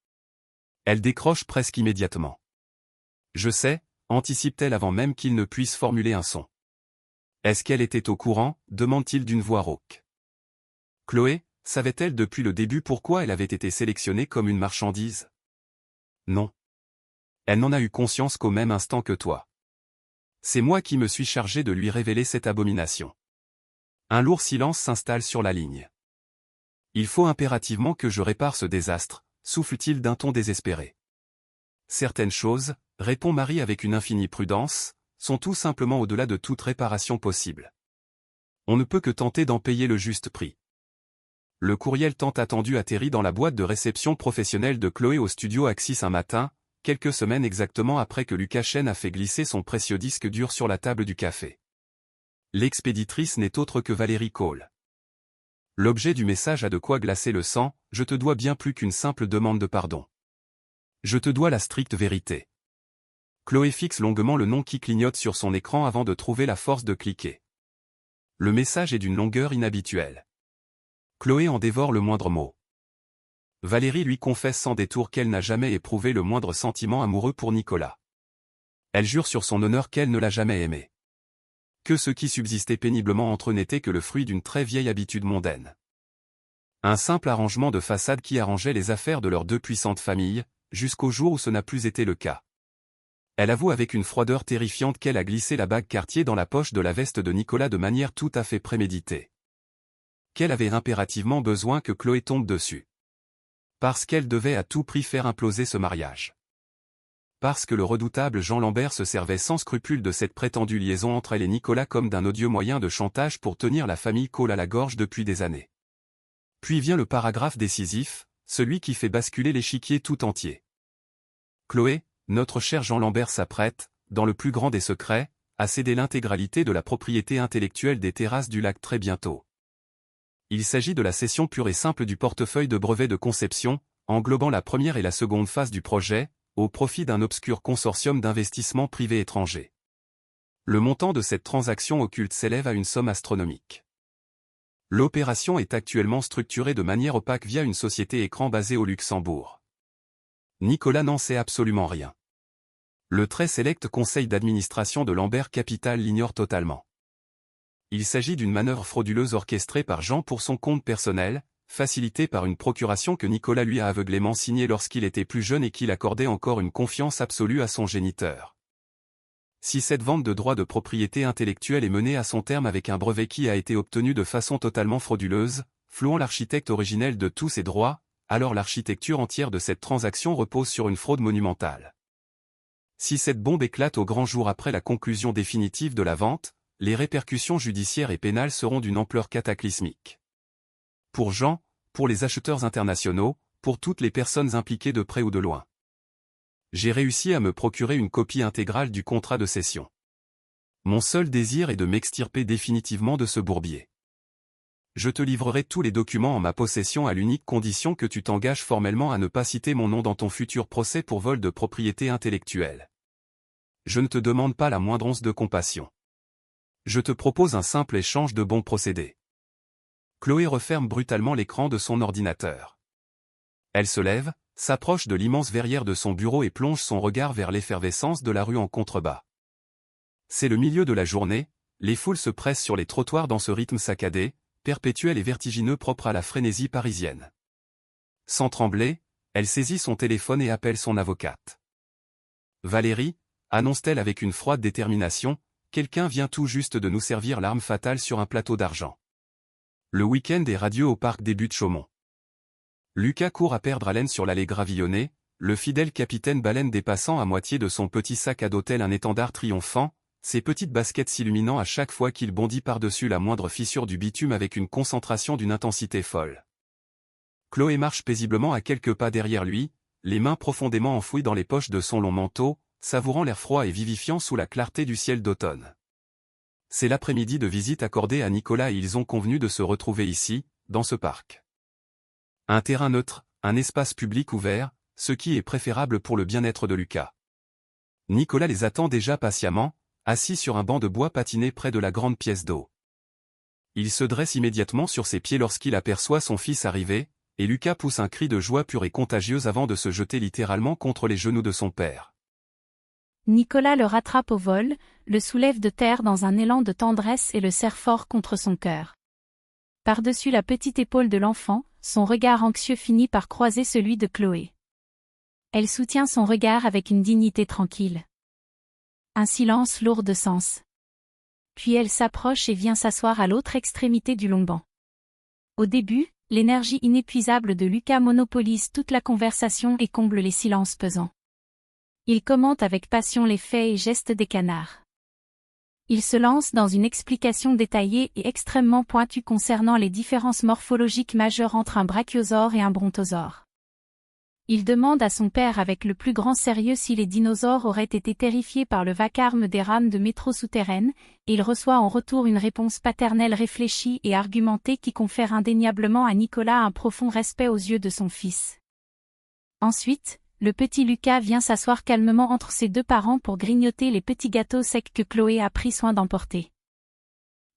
Elle décroche presque immédiatement. Je sais, anticipe-t-elle avant même qu'il ne puisse formuler un son. Est-ce qu'elle était au courant, demande-t-il d'une voix rauque. Chloé, savait-elle depuis le début pourquoi elle avait été sélectionnée comme une marchandise? Non. Elle n'en a eu conscience qu'au même instant que toi. C'est moi qui me suis chargé de lui révéler cette abomination. Un lourd silence s'installe sur la ligne. Il faut impérativement que je répare ce désastre, souffle-t-il d'un ton désespéré. Certaines choses, répond Marie avec une infinie prudence, sont tout simplement au-delà de toute réparation possible. On ne peut que tenter d'en payer le juste prix. Le courriel tant attendu atterrit dans la boîte de réception professionnelle de Chloé au studio Axis un matin, quelques semaines exactement après que Lucas Chen a fait glisser son précieux disque dur sur la table du café. L'expéditrice n'est autre que Valérie Cole. L'objet du message a de quoi glacer le sang, je te dois bien plus qu'une simple demande de pardon. Je te dois la stricte vérité. Chloé fixe longuement le nom qui clignote sur son écran avant de trouver la force de cliquer. Le message est d'une longueur inhabituelle. Chloé en dévore le moindre mot. Valérie lui confesse sans détour qu'elle n'a jamais éprouvé le moindre sentiment amoureux pour Nicolas. Elle jure sur son honneur qu'elle ne l'a jamais aimé. Que ce qui subsistait péniblement entre eux n'était que le fruit d'une très vieille habitude mondaine. Un simple arrangement de façade qui arrangeait les affaires de leurs deux puissantes familles, jusqu'au jour où ce n'a plus été le cas. Elle avoue avec une froideur terrifiante qu'elle a glissé la bague Cartier dans la poche de la veste de Nicolas de manière tout à fait préméditée. Qu'elle avait impérativement besoin que Chloé tombe dessus. Parce qu'elle devait à tout prix faire imploser ce mariage. Parce que le redoutable Jean Lambert se servait sans scrupule de cette prétendue liaison entre elle et Nicolas comme d'un odieux moyen de chantage pour tenir la famille Cole à la gorge depuis des années. Puis vient le paragraphe décisif, celui qui fait basculer l'échiquier tout entier. Chloé, notre cher Jean Lambert s'apprête, dans le plus grand des secrets, à céder l'intégralité de la propriété intellectuelle des terrasses du lac très bientôt. Il s'agit de la cession pure et simple du portefeuille de brevets de conception, englobant la première et la seconde phase du projet, au profit d'un obscur consortium d'investissements privés étrangers. Le montant de cette transaction occulte s'élève à une somme astronomique. L'opération est actuellement structurée de manière opaque via une société écran basée au Luxembourg. Nicolas n'en sait absolument rien. Le très sélect conseil d'administration de Lambert Capital l'ignore totalement. Il s'agit d'une manœuvre frauduleuse orchestrée par Jean pour son compte personnel, facilitée par une procuration que Nicolas lui a aveuglément signée lorsqu'il était plus jeune et qu'il accordait encore une confiance absolue à son géniteur. Si cette vente de droits de propriété intellectuelle est menée à son terme avec un brevet qui a été obtenu de façon totalement frauduleuse, flouant l'architecte originel de tous ses droits, alors l'architecture entière de cette transaction repose sur une fraude monumentale. Si cette bombe éclate au grand jour après la conclusion définitive de la vente, les répercussions judiciaires et pénales seront d'une ampleur cataclysmique. Pour Jean, pour les acheteurs internationaux, pour toutes les personnes impliquées de près ou de loin. J'ai réussi à me procurer une copie intégrale du contrat de cession. Mon seul désir est de m'extirper définitivement de ce bourbier. Je te livrerai tous les documents en ma possession à l'unique condition que tu t'engages formellement à ne pas citer mon nom dans ton futur procès pour vol de propriété intellectuelle. Je ne te demande pas la moindre once de compassion. Je te propose un simple échange de bons procédés. Chloé referme brutalement l'écran de son ordinateur. Elle se lève, s'approche de l'immense verrière de son bureau et plonge son regard vers l'effervescence de la rue en contrebas. C'est le milieu de la journée, les foules se pressent sur les trottoirs dans ce rythme saccadé, perpétuel et vertigineux propre à la frénésie parisienne. Sans trembler, elle saisit son téléphone et appelle son avocate. Valérie, annonce-t-elle avec une froide détermination, quelqu'un vient tout juste de nous servir l'arme fatale sur un plateau d'argent. Le week-end est radieux au parc des Buttes-Chaumont. Lucas court à perdre haleine sur l'allée gravillonnée, le fidèle capitaine baleine dépassant à moitié de son petit sac à dos tel un étendard triomphant, ses petites baskets s'illuminant à chaque fois qu'il bondit par-dessus la moindre fissure du bitume avec une concentration d'une intensité folle. Chloé marche paisiblement à quelques pas derrière lui, les mains profondément enfouies dans les poches de son long manteau, savourant l'air froid et vivifiant sous la clarté du ciel d'automne. C'est l'après-midi de visite accordée à Nicolas et ils ont convenu de se retrouver ici, dans ce parc. Un terrain neutre, un espace public ouvert, ce qui est préférable pour le bien-être de Lucas. Nicolas les attend déjà patiemment, assis sur un banc de bois patiné près de la grande pièce d'eau. Il se dresse immédiatement sur ses pieds lorsqu'il aperçoit son fils arriver, et Lucas pousse un cri de joie pure et contagieuse avant de se jeter littéralement contre les genoux de son père. Nicolas le rattrape au vol, le soulève de terre dans un élan de tendresse et le serre fort contre son cœur. Par-dessus la petite épaule de l'enfant, son regard anxieux finit par croiser celui de Chloé. Elle soutient son regard avec une dignité tranquille. Un silence lourd de sens. Puis elle s'approche et vient s'asseoir à l'autre extrémité du long banc. Au début, l'énergie inépuisable de Lucas monopolise toute la conversation et comble les silences pesants. Il commente avec passion les faits et gestes des canards. Il se lance dans une explication détaillée et extrêmement pointue concernant les différences morphologiques majeures entre un brachiosaure et un brontosaure. Il demande à son père avec le plus grand sérieux si les dinosaures auraient été terrifiés par le vacarme des rames de métro souterraines, et il reçoit en retour une réponse paternelle réfléchie et argumentée qui confère indéniablement à Nicolas un profond respect aux yeux de son fils. Ensuite, le petit Lucas vient s'asseoir calmement entre ses deux parents pour grignoter les petits gâteaux secs que Chloé a pris soin d'emporter.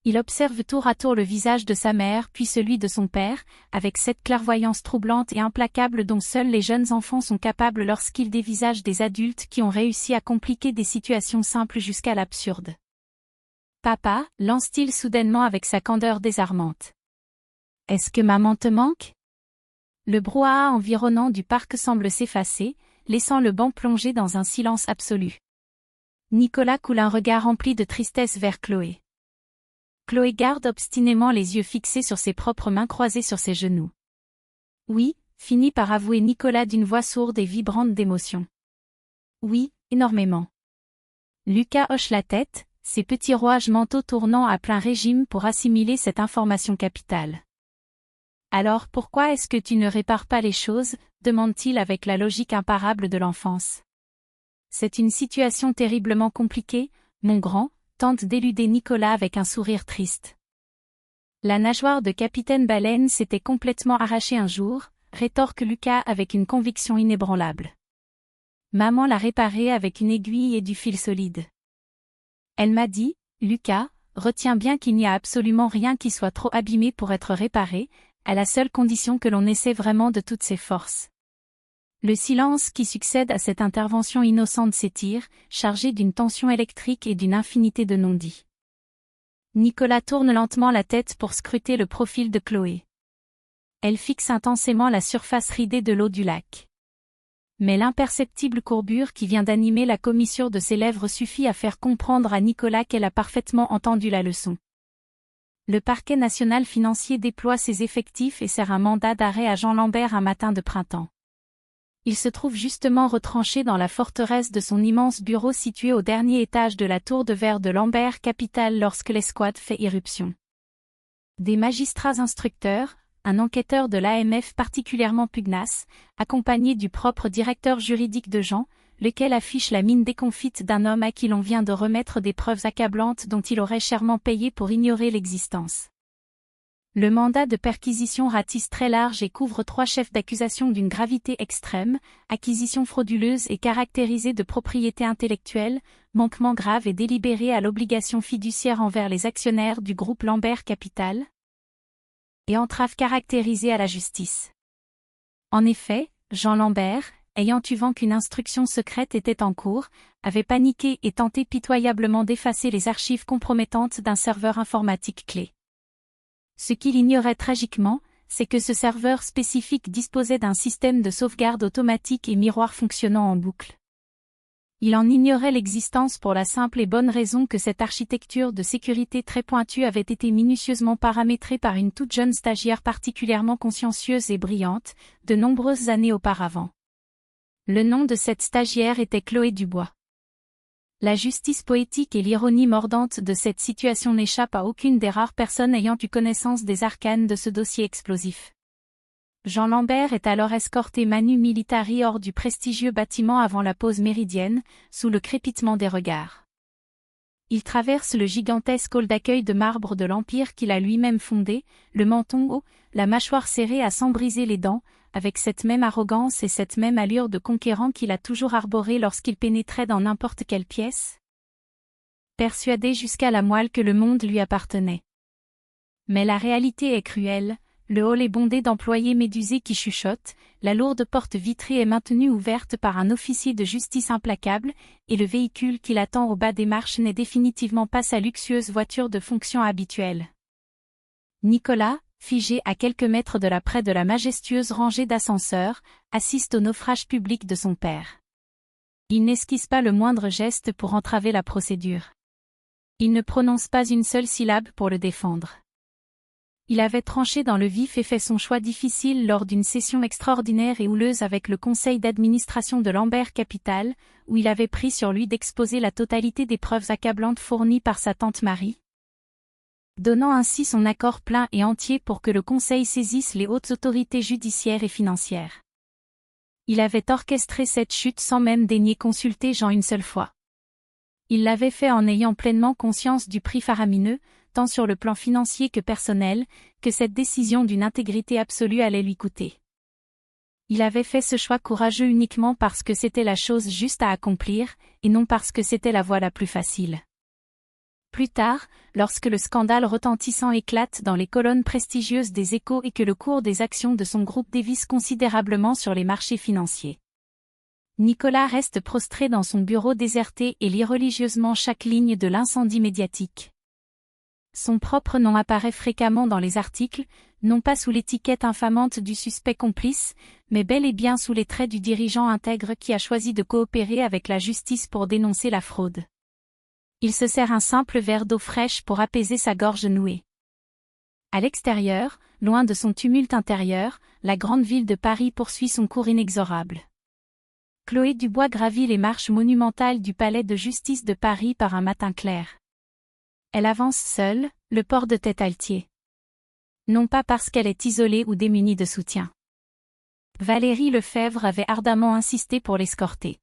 Il observe tour à tour le visage de sa mère puis celui de son père, avec cette clairvoyance troublante et implacable dont seuls les jeunes enfants sont capables lorsqu'ils dévisagent des adultes qui ont réussi à compliquer des situations simples jusqu'à l'absurde. « Papa » lance-t-il soudainement avec sa candeur désarmante. « Est-ce que maman te manque ?» Le brouhaha environnant du parc semble s'effacer, laissant le banc plongé dans un silence absolu. Nicolas coule un regard rempli de tristesse vers Chloé. Chloé garde obstinément les yeux fixés sur ses propres mains croisées sur ses genoux. Oui, finit par avouer Nicolas d'une voix sourde et vibrante d'émotion. Oui, énormément. Lucas hoche la tête, ses petits rouages mentaux tournant à plein régime pour assimiler cette information capitale. Alors pourquoi est-ce que tu ne répares pas les choses, demande-t-il avec la logique imparable de l'enfance. C'est une situation terriblement compliquée, mon grand, tente d'éluder Nicolas avec un sourire triste. La nageoire de Capitaine Baleine s'était complètement arrachée un jour, rétorque Lucas avec une conviction inébranlable. Maman l'a réparée avec une aiguille et du fil solide. Elle m'a dit, Lucas, retiens bien qu'il n'y a absolument rien qui soit trop abîmé pour être réparé, à la seule condition que l'on essaie vraiment de toutes ses forces. Le silence qui succède à cette intervention innocente s'étire, chargé d'une tension électrique et d'une infinité de non-dits. Nicolas tourne lentement la tête pour scruter le profil de Chloé. Elle fixe intensément la surface ridée de l'eau du lac. Mais l'imperceptible courbure qui vient d'animer la commissure de ses lèvres suffit à faire comprendre à Nicolas qu'elle a parfaitement entendu la leçon. Le parquet national financier déploie ses effectifs et sert un mandat d'arrêt à Jean Lambert un matin de printemps. Il se trouve justement retranché dans la forteresse de son immense bureau situé au dernier étage de la tour de verre de Lambert Capital lorsque l'escouade fait irruption. Des magistrats instructeurs, un enquêteur de l'AMF particulièrement pugnace, accompagné du propre directeur juridique de Jean, lequel affiche la mine déconfite d'un homme à qui l'on vient de remettre des preuves accablantes dont il aurait chèrement payé pour ignorer l'existence. Le mandat de perquisition ratisse très large et couvre 3 chefs d'accusation d'une gravité extrême, acquisition frauduleuse et caractérisée de propriété intellectuelle, manquement grave et délibéré à l'obligation fiduciaire envers les actionnaires du groupe Lambert Capital, et entrave caractérisée à la justice. En effet, Jean Lambert, ayant eu vent qu'une instruction secrète était en cours, avait paniqué et tenté pitoyablement d'effacer les archives compromettantes d'un serveur informatique clé. Ce qu'il ignorait tragiquement, c'est que ce serveur spécifique disposait d'un système de sauvegarde automatique et miroir fonctionnant en boucle. Il en ignorait l'existence pour la simple et bonne raison que cette architecture de sécurité très pointue avait été minutieusement paramétrée par une toute jeune stagiaire particulièrement consciencieuse et brillante, de nombreuses années auparavant. Le nom de cette stagiaire était Chloé Dubois. La justice poétique et l'ironie mordante de cette situation n'échappent à aucune des rares personnes ayant eu connaissance des arcanes de ce dossier explosif. Jean Lambert est alors escorté manu militari hors du prestigieux bâtiment avant la pause méridienne, sous le crépitement des regards. Il traverse le gigantesque hall d'accueil de marbre de l'Empire qu'il a lui-même fondé, le menton haut, la mâchoire serrée à s'en briser les dents, avec cette même arrogance et cette même allure de conquérant qu'il a toujours arborée lorsqu'il pénétrait dans n'importe quelle pièce. Persuadé jusqu'à la moelle que le monde lui appartenait. Mais la réalité est cruelle, le hall est bondé d'employés médusés qui chuchotent, la lourde porte vitrée est maintenue ouverte par un officier de justice implacable, et le véhicule qui l'attend au bas des marches n'est définitivement pas sa luxueuse voiture de fonction habituelle. Nicolas, figé à quelques mètres de là près de la majestueuse rangée d'ascenseurs, assiste au naufrage public de son père. Il n'esquisse pas le moindre geste pour entraver la procédure. Il ne prononce pas une seule syllabe pour le défendre. Il avait tranché dans le vif et fait son choix difficile lors d'une session extraordinaire et houleuse avec le conseil d'administration de Lambert Capital, où il avait pris sur lui d'exposer la totalité des preuves accablantes fournies par sa tante Marie, donnant ainsi son accord plein et entier pour que le Conseil saisisse les hautes autorités judiciaires et financières. Il avait orchestré cette chute sans même daigner consulter Jean une seule fois. Il l'avait fait en ayant pleinement conscience du prix faramineux, tant sur le plan financier que personnel, que cette décision d'une intégrité absolue allait lui coûter. Il avait fait ce choix courageux uniquement parce que c'était la chose juste à accomplir, et non parce que c'était la voie la plus facile. Plus tard, lorsque le scandale retentissant éclate dans les colonnes prestigieuses des Échos et que le cours des actions de son groupe dévisse considérablement sur les marchés financiers, Nicolas reste prostré dans son bureau déserté et lit religieusement chaque ligne de l'incendie médiatique. Son propre nom apparaît fréquemment dans les articles, non pas sous l'étiquette infamante du suspect complice, mais bel et bien sous les traits du dirigeant intègre qui a choisi de coopérer avec la justice pour dénoncer la fraude. Il se sert un simple verre d'eau fraîche pour apaiser sa gorge nouée. À l'extérieur, loin de son tumulte intérieur, la grande ville de Paris poursuit son cours inexorable. Chloé Dubois gravit les marches monumentales du palais de justice de Paris par un matin clair. Elle avance seule, le port de tête altier. Non pas parce qu'elle est isolée ou démunie de soutien. Valérie Lefebvre avait ardemment insisté pour l'escorter.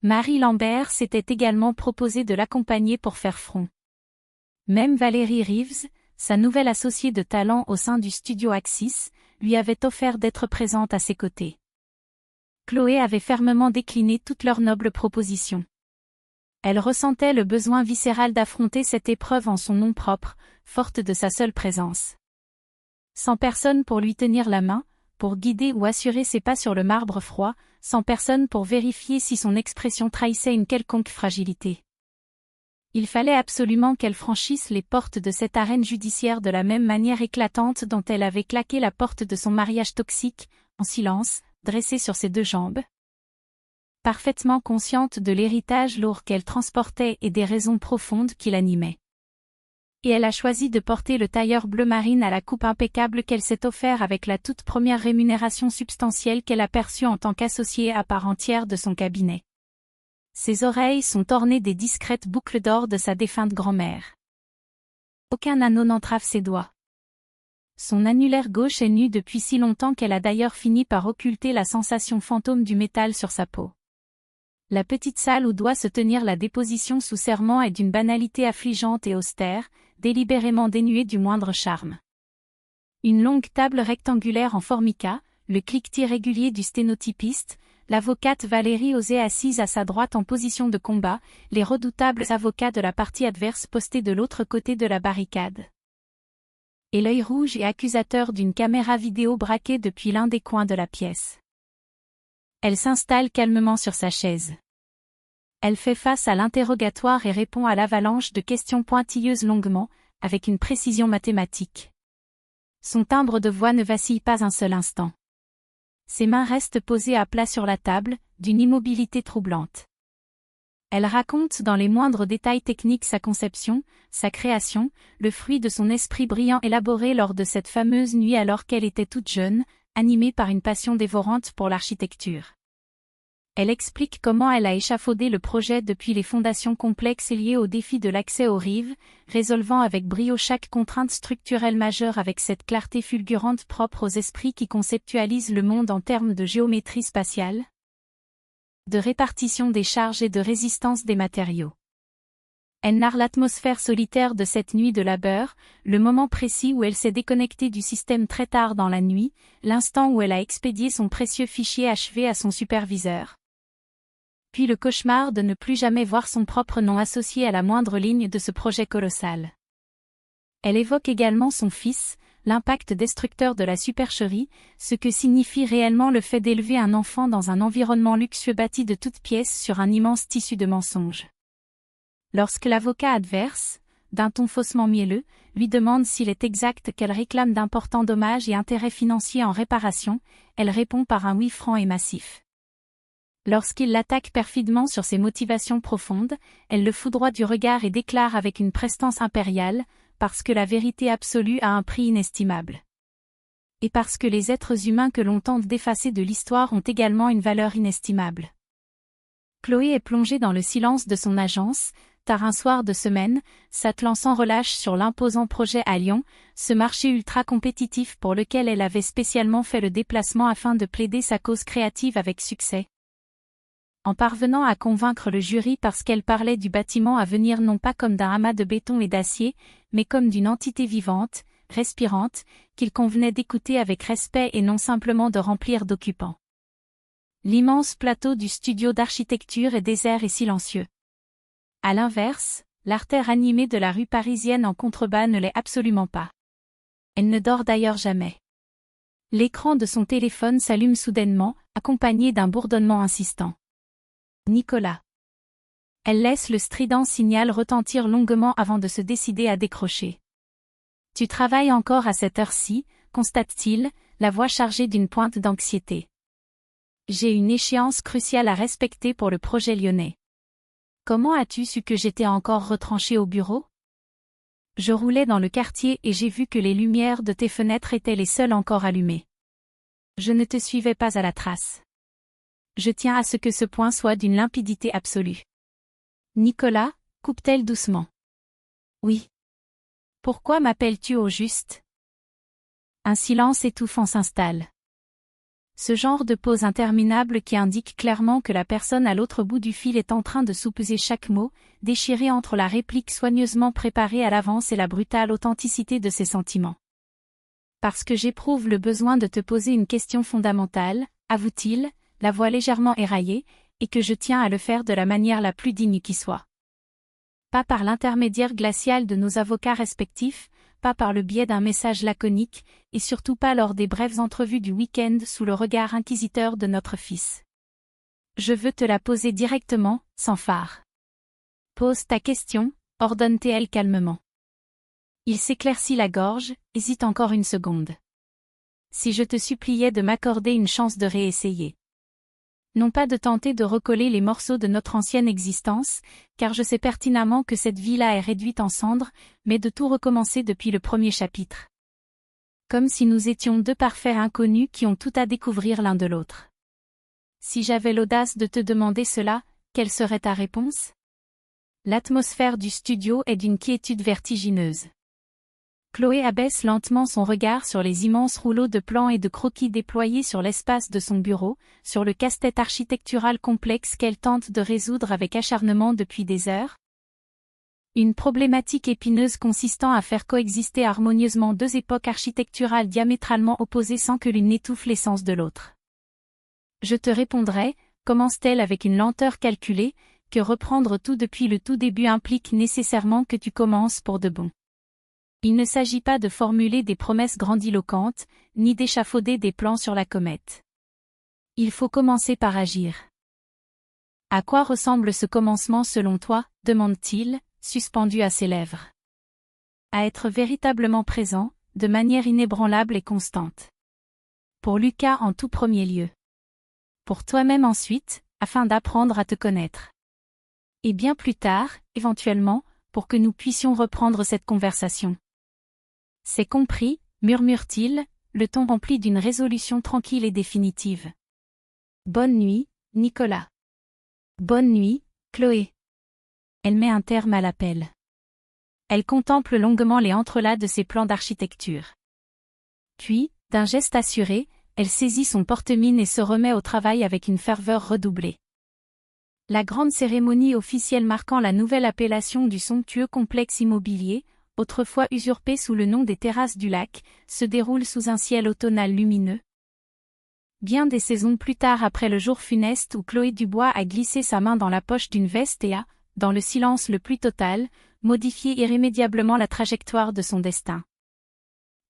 Marie Lambert s'était également proposé de l'accompagner pour faire front. Même Valérie Reeves, sa nouvelle associée de talent au sein du studio Axis, lui avait offert d'être présente à ses côtés. Chloé avait fermement décliné toutes leurs nobles propositions. Elle ressentait le besoin viscéral d'affronter cette épreuve en son nom propre, forte de sa seule présence. Sans personne pour lui tenir la main, pour guider ou assurer ses pas sur le marbre froid, sans personne pour vérifier si son expression trahissait une quelconque fragilité. Il fallait absolument qu'elle franchisse les portes de cette arène judiciaire de la même manière éclatante dont elle avait claqué la porte de son mariage toxique, en silence, dressée sur ses deux jambes. Parfaitement consciente de l'héritage lourd qu'elle transportait et des raisons profondes qui l'animaient. Et elle a choisi de porter le tailleur bleu marine à la coupe impeccable qu'elle s'est offert avec la toute première rémunération substantielle qu'elle a perçue en tant qu'associée à part entière de son cabinet. Ses oreilles sont ornées des discrètes boucles d'or de sa défunte grand-mère. Aucun anneau n'entrave ses doigts. Son annulaire gauche est nu depuis si longtemps qu'elle a d'ailleurs fini par occulter la sensation fantôme du métal sur sa peau. La petite salle où doit se tenir la déposition sous serment est d'une banalité affligeante et austère, délibérément dénuée du moindre charme. Une longue table rectangulaire en formica, le cliquetis régulier du sténotypiste, l'avocate Valérie Osé assise à sa droite en position de combat, les redoutables avocats de la partie adverse postés de l'autre côté de la barricade. Et l'œil rouge et accusateur d'une caméra vidéo braquée depuis l'un des coins de la pièce. Elle s'installe calmement sur sa chaise. Elle fait face à l'interrogatoire et répond à l'avalanche de questions pointilleuses longuement, avec une précision mathématique. Son timbre de voix ne vacille pas un seul instant. Ses mains restent posées à plat sur la table, d'une immobilité troublante. Elle raconte dans les moindres détails techniques sa conception, sa création, le fruit de son esprit brillant élaboré lors de cette fameuse nuit alors qu'elle était toute jeune, animée par une passion dévorante pour l'architecture. Elle explique comment elle a échafaudé le projet depuis les fondations complexes liées au défi de l'accès aux rives, résolvant avec brio chaque contrainte structurelle majeure avec cette clarté fulgurante propre aux esprits qui conceptualisent le monde en termes de géométrie spatiale, de répartition des charges et de résistance des matériaux. Elle narre l'atmosphère solitaire de cette nuit de labeur, le moment précis où elle s'est déconnectée du système très tard dans la nuit, l'instant où elle a expédié son précieux fichier achevé à son superviseur. Puis le cauchemar de ne plus jamais voir son propre nom associé à la moindre ligne de ce projet colossal. Elle évoque également son fils, l'impact destructeur de la supercherie, ce que signifie réellement le fait d'élever un enfant dans un environnement luxueux bâti de toutes pièces sur un immense tissu de mensonges. Lorsque l'avocat adverse, d'un ton faussement mielleux, lui demande s'il est exact qu'elle réclame d'importants dommages et intérêts financiers en réparation, elle répond par un oui franc et massif. Lorsqu'il l'attaque perfidement sur ses motivations profondes, elle le foudroie du regard et déclare avec une prestance impériale, parce que la vérité absolue a un prix inestimable. Et parce que les êtres humains que l'on tente d'effacer de l'histoire ont également une valeur inestimable. Chloé est plongée dans le silence de son agence, tard un soir de semaine, s'attelant sans relâche sur l'imposant projet à Lyon, ce marché ultra compétitif pour lequel elle avait spécialement fait le déplacement afin de plaider sa cause créative avec succès. En parvenant à convaincre le jury parce qu'elle parlait du bâtiment à venir non pas comme d'un amas de béton et d'acier, mais comme d'une entité vivante, respirante, qu'il convenait d'écouter avec respect et non simplement de remplir d'occupants. L'immense plateau du studio d'architecture est désert et silencieux. À l'inverse, l'artère animée de la rue parisienne en contrebas ne l'est absolument pas. Elle ne dort d'ailleurs jamais. L'écran de son téléphone s'allume soudainement, accompagné d'un bourdonnement insistant. Nicolas. Elle laisse le strident signal retentir longuement avant de se décider à décrocher. Tu travailles encore à cette heure-ci, constate-t-il, la voix chargée d'une pointe d'anxiété. J'ai une échéance cruciale à respecter pour le projet lyonnais. Comment as-tu su que j'étais encore retranché au bureau? Je roulais dans le quartier et j'ai vu que les lumières de tes fenêtres étaient les seules encore allumées. Je ne te suivais pas à la trace. Je tiens à ce que ce point soit d'une limpidité absolue. Nicolas, coupe-t-elle doucement. Oui. Pourquoi m'appelles-tu au juste? Un silence étouffant s'installe. Ce genre de pause interminable qui indique clairement que la personne à l'autre bout du fil est en train de soupeser chaque mot, déchiré entre la réplique soigneusement préparée à l'avance et la brutale authenticité de ses sentiments. Parce que j'éprouve le besoin de te poser une question fondamentale, avoue-t-il, la voix légèrement éraillée, et que je tiens à le faire de la manière la plus digne qui soit. Pas par l'intermédiaire glacial de nos avocats respectifs, pas par le biais d'un message laconique, et surtout pas lors des brèves entrevues du week-end sous le regard inquisiteur de notre fils. Je veux te la poser directement, sans phare. Pose ta question, ordonne TL calmement. Il s'éclaircit la gorge, hésite encore une seconde. Si je te suppliais de m'accorder une chance de réessayer. Non pas de tenter de recoller les morceaux de notre ancienne existence, car je sais pertinemment que cette vie-là est réduite en cendres, mais de tout recommencer depuis le premier chapitre. Comme si nous étions deux parfaits inconnus qui ont tout à découvrir l'un de l'autre. Si j'avais l'audace de te demander cela, quelle serait ta réponse? L'atmosphère du studio est d'une quiétude vertigineuse. Chloé abaisse lentement son regard sur les immenses rouleaux de plans et de croquis déployés sur l'espace de son bureau, sur le casse-tête architectural complexe qu'elle tente de résoudre avec acharnement depuis des heures. Une problématique épineuse consistant à faire coexister harmonieusement deux époques architecturales diamétralement opposées sans que l'une n'étouffe l'essence de l'autre. Je te répondrai, commence-t-elle avec une lenteur calculée, que reprendre tout depuis le tout début implique nécessairement que tu commences pour de bon. Il ne s'agit pas de formuler des promesses grandiloquentes, ni d'échafauder des plans sur la comète. Il faut commencer par agir. À quoi ressemble ce commencement selon toi, demande-t-il, suspendu à ses lèvres. À être véritablement présent, de manière inébranlable et constante. Pour Lucas en tout premier lieu. Pour toi-même ensuite, afin d'apprendre à te connaître. Et bien plus tard, éventuellement, pour que nous puissions reprendre cette conversation. C'est compris, murmure-t-il, le ton rempli d'une résolution tranquille et définitive. Bonne nuit, Nicolas. Bonne nuit, Chloé. Elle met un terme à l'appel. Elle contemple longuement les entrelacs de ses plans d'architecture. Puis, d'un geste assuré, elle saisit son porte-mine et se remet au travail avec une ferveur redoublée. La grande cérémonie officielle marquant la nouvelle appellation du somptueux complexe immobilier, autrefois usurpé sous le nom des terrasses du lac, se déroule sous un ciel automnal lumineux. Bien des saisons plus tard après le jour funeste où Chloé Dubois a glissé sa main dans la poche d'une veste et a, dans le silence le plus total, modifié irrémédiablement la trajectoire de son destin.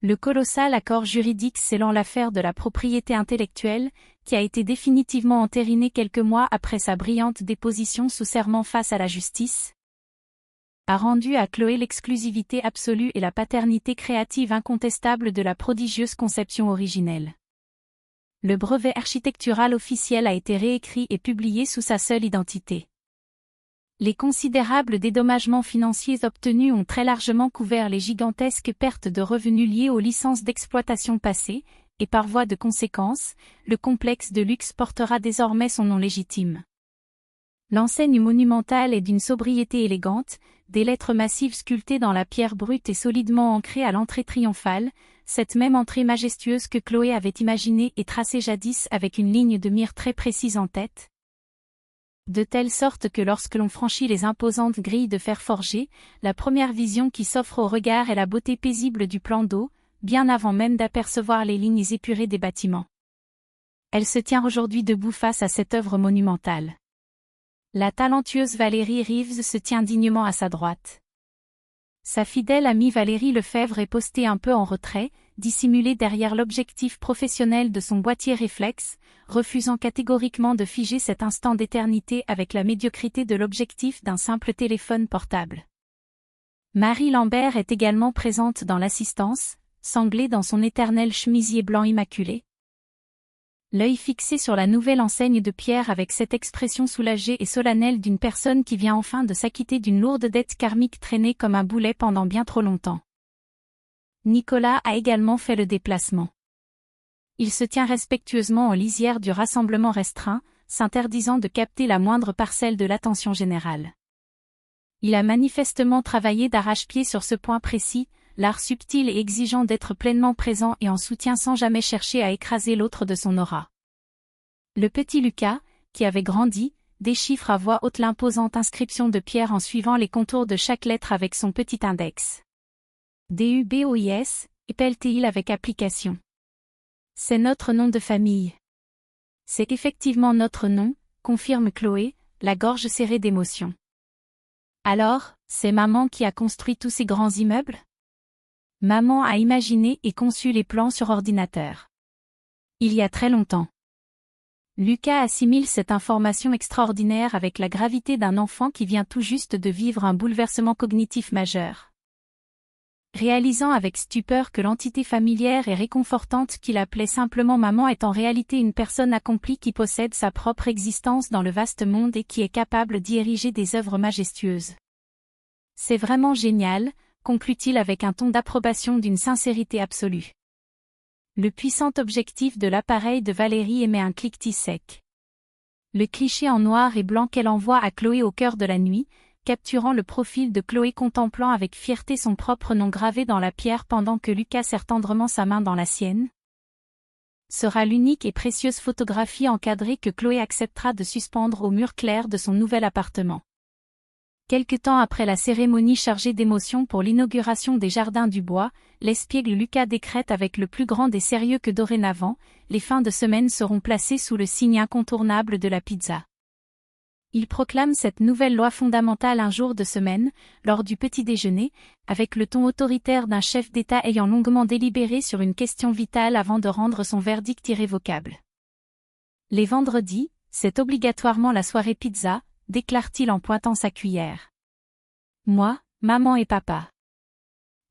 Le colossal accord juridique scellant l'affaire de la propriété intellectuelle, qui a été définitivement entériné quelques mois après sa brillante déposition sous serment face à la justice, a rendu à Chloé l'exclusivité absolue et la paternité créative incontestable de la prodigieuse conception originelle. Le brevet architectural officiel a été réécrit et publié sous sa seule identité. Les considérables dédommagements financiers obtenus ont très largement couvert les gigantesques pertes de revenus liées aux licences d'exploitation passées, et par voie de conséquence, le complexe de luxe portera désormais son nom légitime. L'enseigne monumentale est d'une sobriété élégante, des lettres massives sculptées dans la pierre brute et solidement ancrées à l'entrée triomphale, cette même entrée majestueuse que Chloé avait imaginée et tracée jadis avec une ligne de mire très précise en tête. De telle sorte que lorsque l'on franchit les imposantes grilles de fer forgé, la première vision qui s'offre au regard est la beauté paisible du plan d'eau, bien avant même d'apercevoir les lignes épurées des bâtiments. Elle se tient aujourd'hui debout face à cette œuvre monumentale. La talentueuse Valérie Reeves se tient dignement à sa droite. Sa fidèle amie Valérie Lefebvre est postée un peu en retrait, dissimulée derrière l'objectif professionnel de son boîtier réflexe, refusant catégoriquement de figer cet instant d'éternité avec la médiocrité de l'objectif d'un simple téléphone portable. Marie Lambert est également présente dans l'assistance, sanglée dans son éternel chemisier blanc immaculé. L'œil fixé sur la nouvelle enseigne de pierre avec cette expression soulagée et solennelle d'une personne qui vient enfin de s'acquitter d'une lourde dette karmique traînée comme un boulet pendant bien trop longtemps. Nicolas a également fait le déplacement. Il se tient respectueusement en lisière du rassemblement restreint, s'interdisant de capter la moindre parcelle de l'attention générale. Il a manifestement travaillé d'arrache-pied sur ce point précis, l'art subtil et exigeant d'être pleinement présent et en soutien sans jamais chercher à écraser l'autre de son aura. Le petit Lucas, qui avait grandi, déchiffre à voix haute l'imposante inscription de pierre en suivant les contours de chaque lettre avec son petit index. DUBOIS, épelle-t-il avec application. C'est notre nom de famille. C'est effectivement notre nom, confirme Chloé, la gorge serrée d'émotion. Alors, c'est maman qui a construit tous ces grands immeubles? Maman a imaginé et conçu les plans sur ordinateur. Il y a très longtemps. Lucas assimile cette information extraordinaire avec la gravité d'un enfant qui vient tout juste de vivre un bouleversement cognitif majeur. Réalisant avec stupeur que l'entité familière et réconfortante qu'il appelait simplement maman est en réalité une personne accomplie qui possède sa propre existence dans le vaste monde et qui est capable d'y ériger des œuvres majestueuses. C'est vraiment génial, conclut-il avec un ton d'approbation d'une sincérité absolue. Le puissant objectif de l'appareil de Valérie émet un cliquetis sec. Le cliché en noir et blanc qu'elle envoie à Chloé au cœur de la nuit, capturant le profil de Chloé contemplant avec fierté son propre nom gravé dans la pierre pendant que Lucas serre tendrement sa main dans la sienne, sera l'unique et précieuse photographie encadrée que Chloé acceptera de suspendre au mur clair de son nouvel appartement. Quelque temps après la cérémonie chargée d'émotions pour l'inauguration des Jardins du Bois, l'espiègle Lucas décrète avec le plus grand des sérieux que dorénavant, les fins de semaine seront placées sous le signe incontournable de la pizza. Il proclame cette nouvelle loi fondamentale un jour de semaine, lors du petit déjeuner, avec le ton autoritaire d'un chef d'État ayant longuement délibéré sur une question vitale avant de rendre son verdict irrévocable. Les vendredis, c'est obligatoirement la soirée pizza, déclare-t-il en pointant sa cuillère. Moi, maman et papa.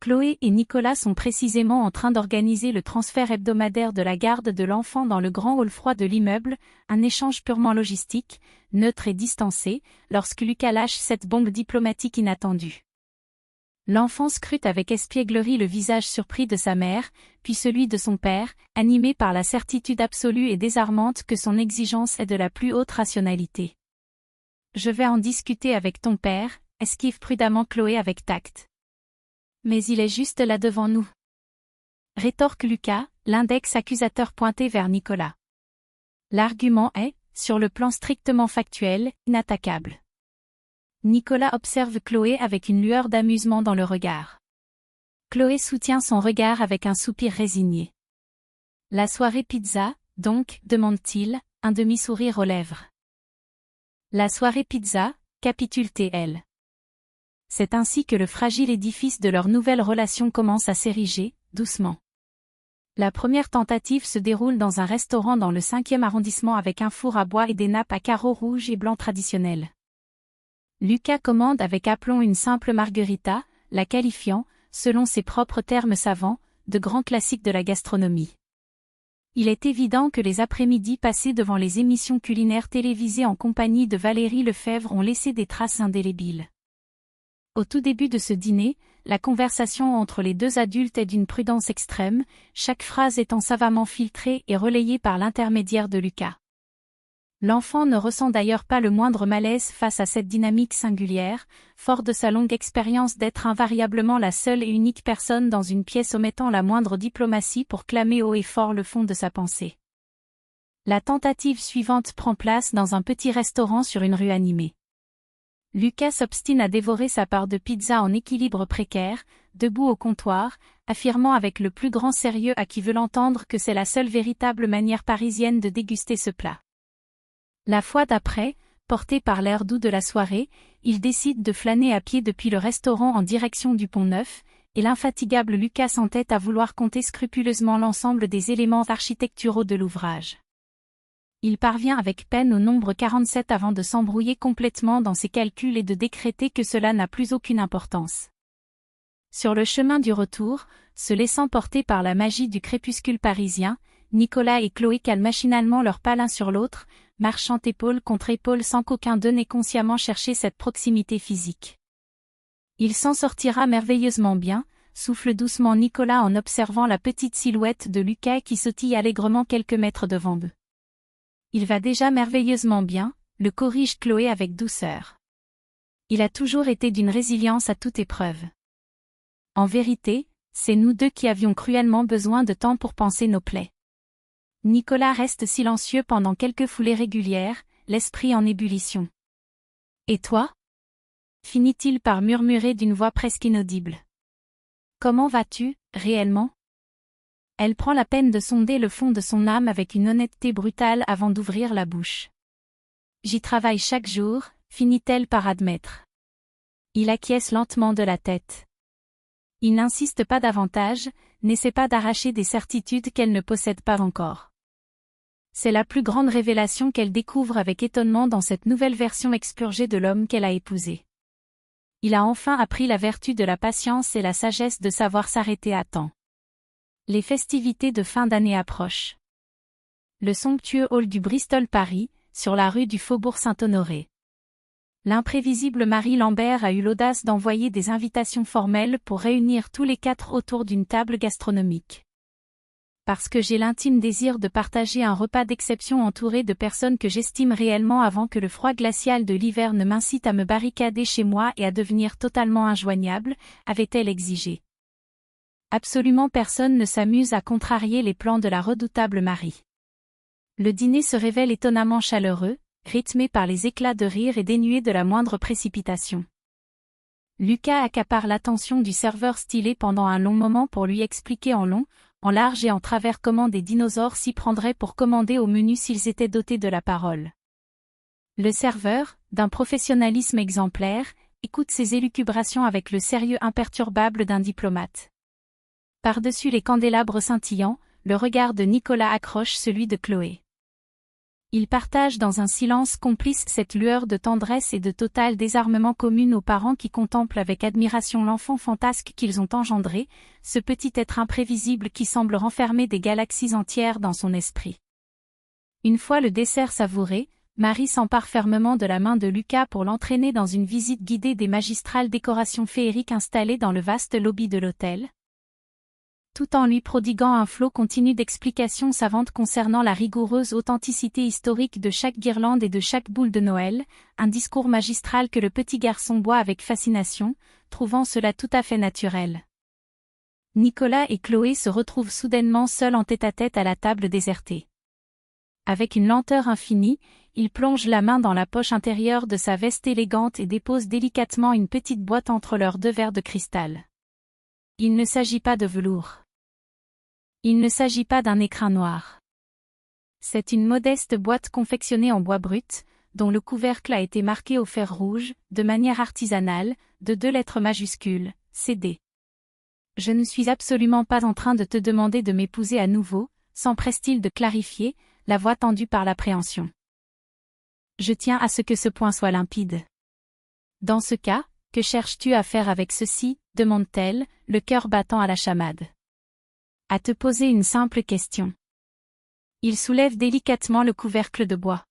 Chloé et Nicolas sont précisément en train d'organiser le transfert hebdomadaire de la garde de l'enfant dans le grand hall froid de l'immeuble, un échange purement logistique, neutre et distancé, lorsque Lucas lâche cette bombe diplomatique inattendue. L'enfant scrute avec espièglerie le visage surpris de sa mère, puis celui de son père, animé par la certitude absolue et désarmante que son exigence est de la plus haute rationalité. Je vais en discuter avec ton père, esquive prudemment Chloé avec tact. Mais il est juste là devant nous. Rétorque Lucas, l'index accusateur pointé vers Nicolas. L'argument est, sur le plan strictement factuel, inattaquable. Nicolas observe Chloé avec une lueur d'amusement dans le regard. Chloé soutient son regard avec un soupir résigné. La soirée pizza, donc, demande-t-il, un demi-sourire aux lèvres. La soirée pizza, capitule-t-elle. C'est ainsi que le fragile édifice de leur nouvelle relation commence à s'ériger, doucement. La première tentative se déroule dans un restaurant dans le 5e arrondissement avec un four à bois et des nappes à carreaux rouges et blancs traditionnels. Lucas commande avec aplomb une simple margarita, la qualifiant, selon ses propres termes savants, de grand classique de la gastronomie. Il est évident que les après-midi passés devant les émissions culinaires télévisées en compagnie de Valérie Lefebvre ont laissé des traces indélébiles. Au tout début de ce dîner, la conversation entre les deux adultes est d'une prudence extrême, chaque phrase étant savamment filtrée et relayée par l'intermédiaire de Lucas. L'enfant ne ressent d'ailleurs pas le moindre malaise face à cette dynamique singulière, fort de sa longue expérience d'être invariablement la seule et unique personne dans une pièce omettant la moindre diplomatie pour clamer haut et fort le fond de sa pensée. La tentative suivante prend place dans un petit restaurant sur une rue animée. Lucas s'obstine à dévorer sa part de pizza en équilibre précaire, debout au comptoir, affirmant avec le plus grand sérieux à qui veut l'entendre que c'est la seule véritable manière parisienne de déguster ce plat. La fois d'après, porté par l'air doux de la soirée, il décide de flâner à pied depuis le restaurant en direction du Pont-Neuf, et l'infatigable Lucas s'entête à vouloir compter scrupuleusement l'ensemble des éléments architecturaux de l'ouvrage. Il parvient avec peine au nombre 47 avant de s'embrouiller complètement dans ses calculs et de décréter que cela n'a plus aucune importance. Sur le chemin du retour, se laissant porter par la magie du crépuscule parisien, Nicolas et Chloé calent machinalement leurs pas l'un sur l'autre, marchant épaule contre épaule sans qu'aucun d'eux n'ait consciemment cherché cette proximité physique. Il s'en sortira merveilleusement bien, souffle doucement Nicolas en observant la petite silhouette de Lucas qui sautille allègrement quelques mètres devant eux. Il va déjà merveilleusement bien, le corrige Chloé avec douceur. Il a toujours été d'une résilience à toute épreuve. En vérité, C'est nous deux qui avions cruellement besoin de temps pour panser nos plaies. Nicolas reste silencieux pendant quelques foulées régulières, l'esprit en ébullition. Et toi? Finit-il par murmurer d'une voix presque inaudible. Comment vas-tu, réellement? Elle prend la peine de sonder le fond de son âme avec une honnêteté brutale avant d'ouvrir la bouche. J'y travaille chaque jour, finit-elle par admettre. Il acquiesce lentement de la tête. Il n'insiste pas davantage, n'essaie pas d'arracher des certitudes qu'elle ne possède pas encore. C'est la plus grande révélation qu'elle découvre avec étonnement dans cette nouvelle version expurgée de l'homme qu'elle a épousé. Il a enfin appris la vertu de la patience et la sagesse de savoir s'arrêter à temps. Les festivités de fin d'année approchent. Le somptueux hall du Bristol Paris, sur la rue du Faubourg Saint-Honoré. L'imprévisible Marie Lambert a eu l'audace d'envoyer des invitations formelles pour réunir tous les 4 autour d'une table gastronomique. Parce que j'ai l'intime désir de partager un repas d'exception entouré de personnes que j'estime réellement avant que le froid glacial de l'hiver ne m'incite à me barricader chez moi et à devenir totalement injoignable, avait-elle exigé. Absolument personne ne s'amuse à contrarier les plans de la redoutable Marie. Le dîner se révèle étonnamment chaleureux, rythmé par les éclats de rire et dénué de la moindre précipitation. Lucas accapare l'attention du serveur stylé pendant un long moment pour lui expliquer en long, en large et en travers comment des dinosaures s'y prendraient pour commander au menu s'ils étaient dotés de la parole. Le serveur, d'un professionnalisme exemplaire, écoute ses élucubrations avec le sérieux imperturbable d'un diplomate. Par-dessus les candélabres scintillants, le regard de Nicolas accroche celui de Chloé. Ils partagent dans un silence complice cette lueur de tendresse et de total désarmement commune aux parents qui contemplent avec admiration l'enfant fantasque qu'ils ont engendré, ce petit être imprévisible qui semble renfermer des galaxies entières dans son esprit. Une fois le dessert savouré, Marie s'empare fermement de la main de Lucas pour l'entraîner dans une visite guidée des magistrales décorations féeriques installées dans le vaste lobby de l'hôtel, tout en lui prodiguant un flot continu d'explications savantes concernant la rigoureuse authenticité historique de chaque guirlande et de chaque boule de Noël, un discours magistral que le petit garçon boit avec fascination, trouvant cela tout à fait naturel. Nicolas et Chloé se retrouvent soudainement seuls en tête-à-tête à la table désertée. Avec une lenteur infinie, il plonge la main dans la poche intérieure de sa veste élégante et dépose délicatement une petite boîte entre leurs 2 verres de cristal. Il ne s'agit pas de velours. Il ne s'agit pas d'un écrin noir. C'est une modeste boîte confectionnée en bois brut, dont le couvercle a été marqué au fer rouge, de manière artisanale, de 2 lettres majuscules, CD. Je ne suis absolument pas en train de te demander de m'épouser à nouveau, s'empresse-t-il de clarifier, la voix tendue par l'appréhension. Je tiens à ce que ce point soit limpide. Dans ce cas, que cherches-tu à faire avec ceci, demande-t-elle, le cœur battant à la chamade. À te poser une simple question. Il soulève délicatement le couvercle de bois.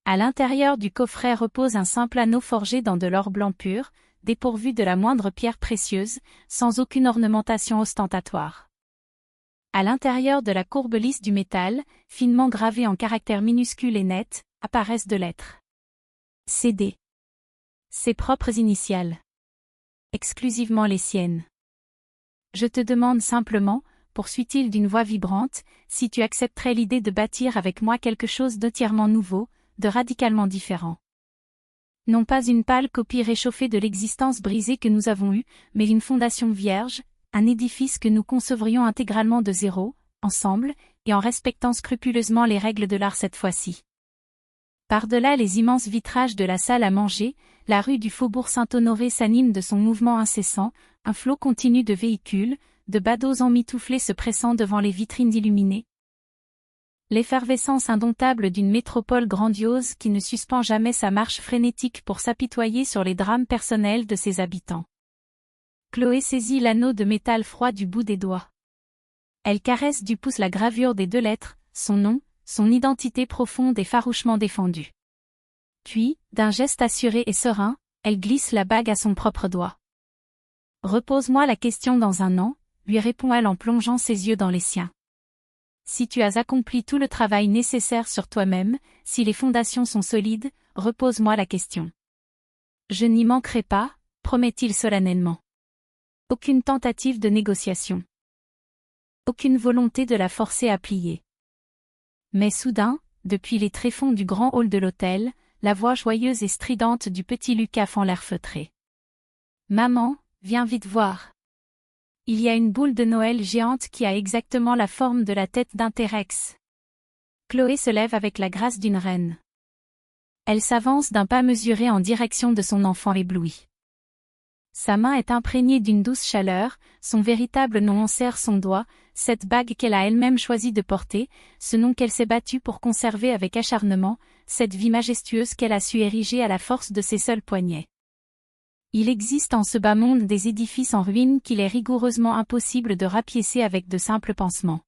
À l'intérieur du coffret repose un simple anneau forgé dans de l'or blanc pur, dépourvu de la moindre pierre précieuse, sans aucune ornementation ostentatoire. À l'intérieur de la courbe lisse du métal, finement gravée en caractères minuscules et nets, apparaissent 2 lettres. CD. Ses propres initiales. Exclusivement les siennes. Je te demande simplement, poursuit-il d'une voix vibrante, si tu accepterais l'idée de bâtir avec moi quelque chose d'entièrement nouveau, de radicalement différent. Non pas une pâle copie réchauffée de l'existence brisée que nous avons eue, mais une fondation vierge, un édifice que nous concevrions intégralement de zéro, ensemble, et en respectant scrupuleusement les règles de l'art cette fois-ci. Par-delà les immenses vitrages de la salle à manger, la rue du Faubourg Saint-Honoré s'anime de son mouvement incessant, un flot continu de véhicules, de badauds emmitouflés se pressant devant les vitrines illuminées. L'effervescence indomptable d'une métropole grandiose qui ne suspend jamais sa marche frénétique pour s'apitoyer sur les drames personnels de ses habitants. Chloé saisit l'anneau de métal froid du bout des doigts. Elle caresse du pouce la gravure des 2 lettres, son nom, son identité profonde et farouchement défendue. Puis, d'un geste assuré et serein, elle glisse la bague à son propre doigt. Repose-moi la question dans un an, lui répond-elle en plongeant ses yeux dans les siens. Si tu as accompli tout le travail nécessaire sur toi-même, si les fondations sont solides, repose-moi la question. Je n'y manquerai pas, promet-il solennellement. Aucune tentative de négociation. Aucune volonté de la forcer à plier. Mais soudain, depuis les tréfonds du grand hall de l'hôtel, la voix joyeuse et stridente du petit Lucas fend l'air feutré. « Maman, viens vite voir. Il y a une boule de Noël géante qui a exactement la forme de la tête d'un T-Rex. » Chloé se lève avec la grâce d'une reine. Elle s'avance d'un pas mesuré en direction de son enfant ébloui. Sa main est imprégnée d'une douce chaleur, son véritable nom enserre son doigt, cette bague qu'elle a elle-même choisi de porter, ce nom qu'elle s'est battue pour conserver avec acharnement, cette vie majestueuse qu'elle a su ériger à la force de ses seuls poignets. Il existe en ce bas monde des édifices en ruine qu'il est rigoureusement impossible de rapiécer avec de simples pansements.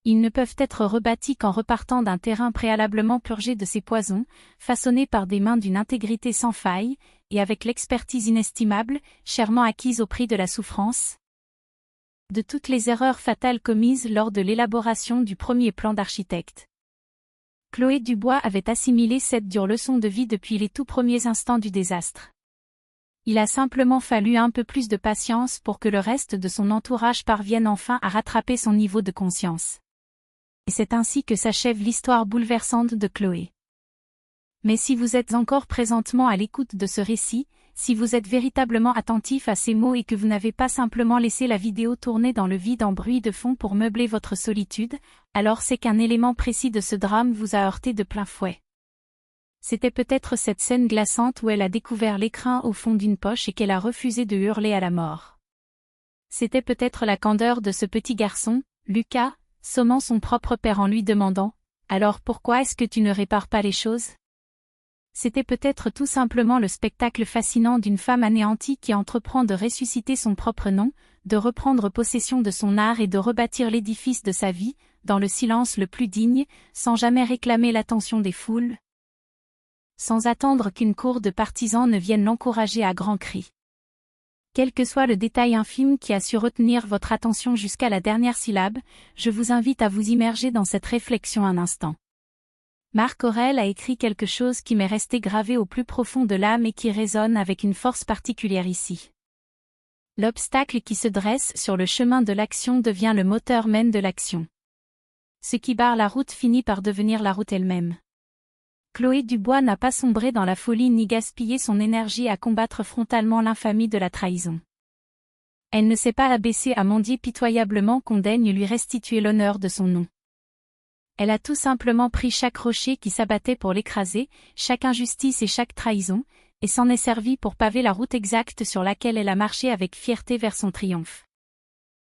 Ils ne peuvent être rebâtis qu'en repartant d'un terrain préalablement purgé de ses poisons, façonnés par des mains d'une intégrité sans faille, et avec l'expertise inestimable, chèrement acquise au prix de la souffrance. De toutes les erreurs fatales commises lors de l'élaboration du premier plan d'architecte. Chloé Dubois avait assimilé cette dure leçon de vie depuis les tout premiers instants du désastre. Il a simplement fallu un peu plus de patience pour que le reste de son entourage parvienne enfin à rattraper son niveau de conscience. Et c'est ainsi que s'achève l'histoire bouleversante de Chloé. Mais si vous êtes encore présentement à l'écoute de ce récit, si vous êtes véritablement attentif à ces mots et que vous n'avez pas simplement laissé la vidéo tourner dans le vide en bruit de fond pour meubler votre solitude, alors c'est qu'un élément précis de ce drame vous a heurté de plein fouet. C'était peut-être cette scène glaçante où elle a découvert l'écrin au fond d'une poche et qu'elle a refusé de hurler à la mort. C'était peut-être la candeur de ce petit garçon, Lucas, sommant son propre père en lui demandant « Alors pourquoi est-ce que tu ne répares pas les choses ?» C'était peut-être tout simplement le spectacle fascinant d'une femme anéantie qui entreprend de ressusciter son propre nom, de reprendre possession de son art et de rebâtir l'édifice de sa vie, dans le silence le plus digne, sans jamais réclamer l'attention des foules. Sans attendre qu'une cour de partisans ne vienne l'encourager à grands cris. Quel que soit le détail infime qui a su retenir votre attention jusqu'à la dernière syllabe, je vous invite à vous immerger dans cette réflexion un instant. Marc Aurèle a écrit quelque chose qui m'est resté gravé au plus profond de l'âme et qui résonne avec une force particulière ici. L'obstacle qui se dresse sur le chemin de l'action devient le moteur même de l'action. Ce qui barre la route finit par devenir la route elle-même. Chloé Dubois n'a pas sombré dans la folie ni gaspillé son énergie à combattre frontalement l'infamie de la trahison. Elle ne s'est pas abaissée à mendier pitoyablement qu'on daigne lui restituer l'honneur de son nom. Elle a tout simplement pris chaque rocher qui s'abattait pour l'écraser, chaque injustice et chaque trahison, et s'en est servie pour paver la route exacte sur laquelle elle a marché avec fierté vers son triomphe.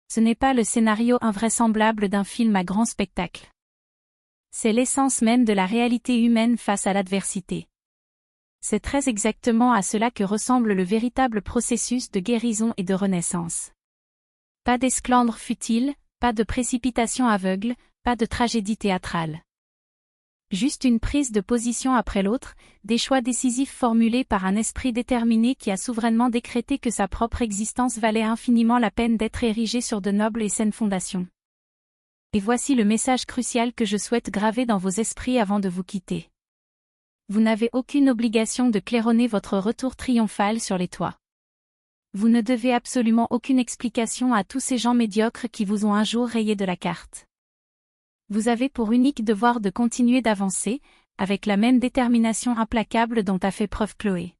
Ce n'est pas le scénario invraisemblable d'un film à grand spectacle. C'est l'essence même de la réalité humaine face à l'adversité. C'est très exactement à cela que ressemble le véritable processus de guérison et de renaissance. Pas d'esclandre futile, pas de précipitation aveugle, pas de tragédie théâtrale. Juste une prise de position après l'autre, des choix décisifs formulés par un esprit déterminé qui a souverainement décrété que sa propre existence valait infiniment la peine d'être érigée sur de nobles et saines fondations. Et voici le message crucial que je souhaite graver dans vos esprits avant de vous quitter. Vous n'avez aucune obligation de claironner votre retour triomphal sur les toits. Vous ne devez absolument aucune explication à tous ces gens médiocres qui vous ont un jour rayé de la carte. Vous avez pour unique devoir de continuer d'avancer, avec la même détermination implacable dont a fait preuve Chloé.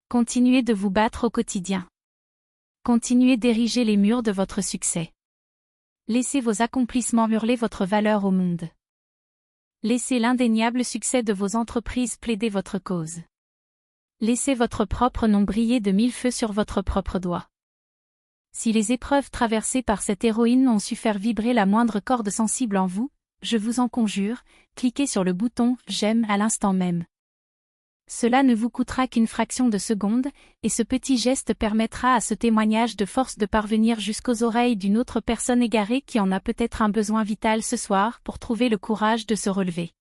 Continuez de vous battre au quotidien. Continuez d'ériger les murs de votre succès. Laissez vos accomplissements hurler votre valeur au monde. Laissez l'indéniable succès de vos entreprises plaider votre cause. Laissez votre propre nom briller de mille feux sur votre propre doigt. Si les épreuves traversées par cette héroïne ont su faire vibrer la moindre corde sensible en vous, je vous en conjure, cliquez sur le bouton « J'aime » à l'instant même. Cela ne vous coûtera qu'une fraction de seconde, et ce petit geste permettra à ce témoignage de force de parvenir jusqu'aux oreilles d'une autre personne égarée qui en a peut-être un besoin vital ce soir pour trouver le courage de se relever.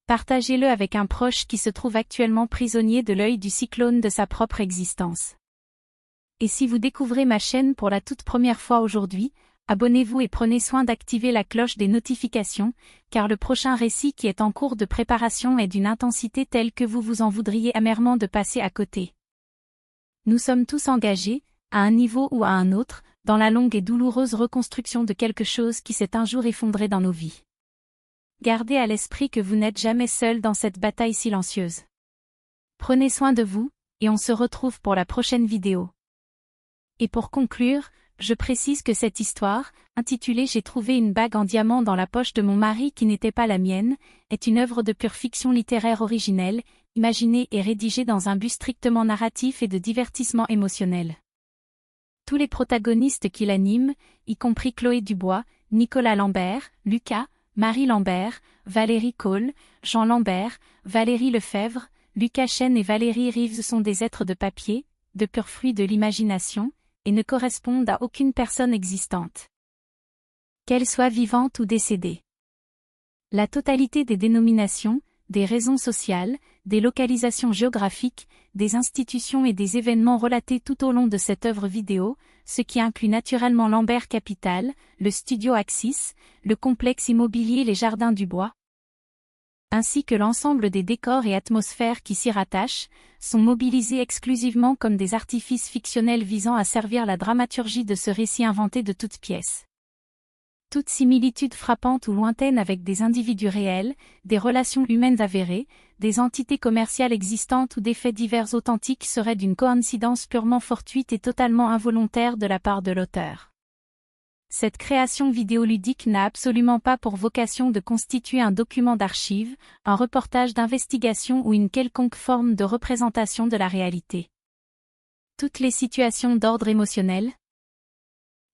Partagez-le avec un proche qui se trouve actuellement prisonnier de l'œil du cyclone de sa propre existence. Et si vous découvrez ma chaîne pour la toute première fois aujourd'hui, abonnez-vous et prenez soin d'activer la cloche des notifications, car le prochain récit qui est en cours de préparation est d'une intensité telle que vous vous en voudriez amèrement de passer à côté. Nous sommes tous engagés, à un niveau ou à un autre, dans la longue et douloureuse reconstruction de quelque chose qui s'est un jour effondré dans nos vies. Gardez à l'esprit que vous n'êtes jamais seul dans cette bataille silencieuse. Prenez soin de vous, et on se retrouve pour la prochaine vidéo. Et pour conclure, je précise que cette histoire, intitulée « J'ai trouvé une bague en diamant dans la poche de mon mari qui n'était pas la mienne », est une œuvre de pure fiction littéraire originelle, imaginée et rédigée dans un but strictement narratif et de divertissement émotionnel. Tous les protagonistes qui l'animent, y compris Chloé Dubois, Nicolas Lambert, Lucas, Marie Lambert, Valérie Cole, Jean Lambert, Valérie Lefebvre, Lucas Chen et Valérie Rives sont des êtres de papier, de purs fruits de l'imagination, et ne correspondent à aucune personne existante, qu'elle soit vivante ou décédée. La totalité des dénominations, des raisons sociales, des localisations géographiques, des institutions et des événements relatés tout au long de cette œuvre vidéo, ce qui inclut naturellement Lambert Capital, le studio Axis, le complexe immobilier Les Jardins du Bois, ainsi que l'ensemble des décors et atmosphères qui s'y rattachent, sont mobilisés exclusivement comme des artifices fictionnels visant à servir la dramaturgie de ce récit inventé de toutes pièces. Toute similitude frappante ou lointaine avec des individus réels, des relations humaines avérées, des entités commerciales existantes ou des faits divers authentiques serait d'une coïncidence purement fortuite et totalement involontaire de la part de l'auteur. Cette création vidéoludique n'a absolument pas pour vocation de constituer un document d'archive, un reportage d'investigation ou une quelconque forme de représentation de la réalité. Toutes les situations d'ordre émotionnel,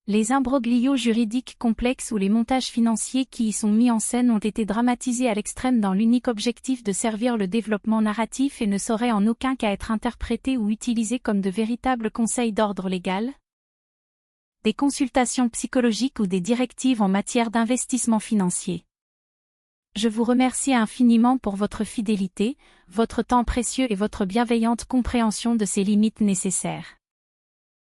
les imbroglios juridiques complexes ou les montages financiers qui y sont mis en scène ont été dramatisés à l'extrême dans l'unique objectif de servir le développement narratif et ne sauraient en aucun cas être interprétés ou utilisés comme de véritables conseils d'ordre légal, des consultations psychologiques ou des directives en matière d'investissement financier. Je vous remercie infiniment pour votre fidélité, votre temps précieux et votre bienveillante compréhension de ces limites nécessaires.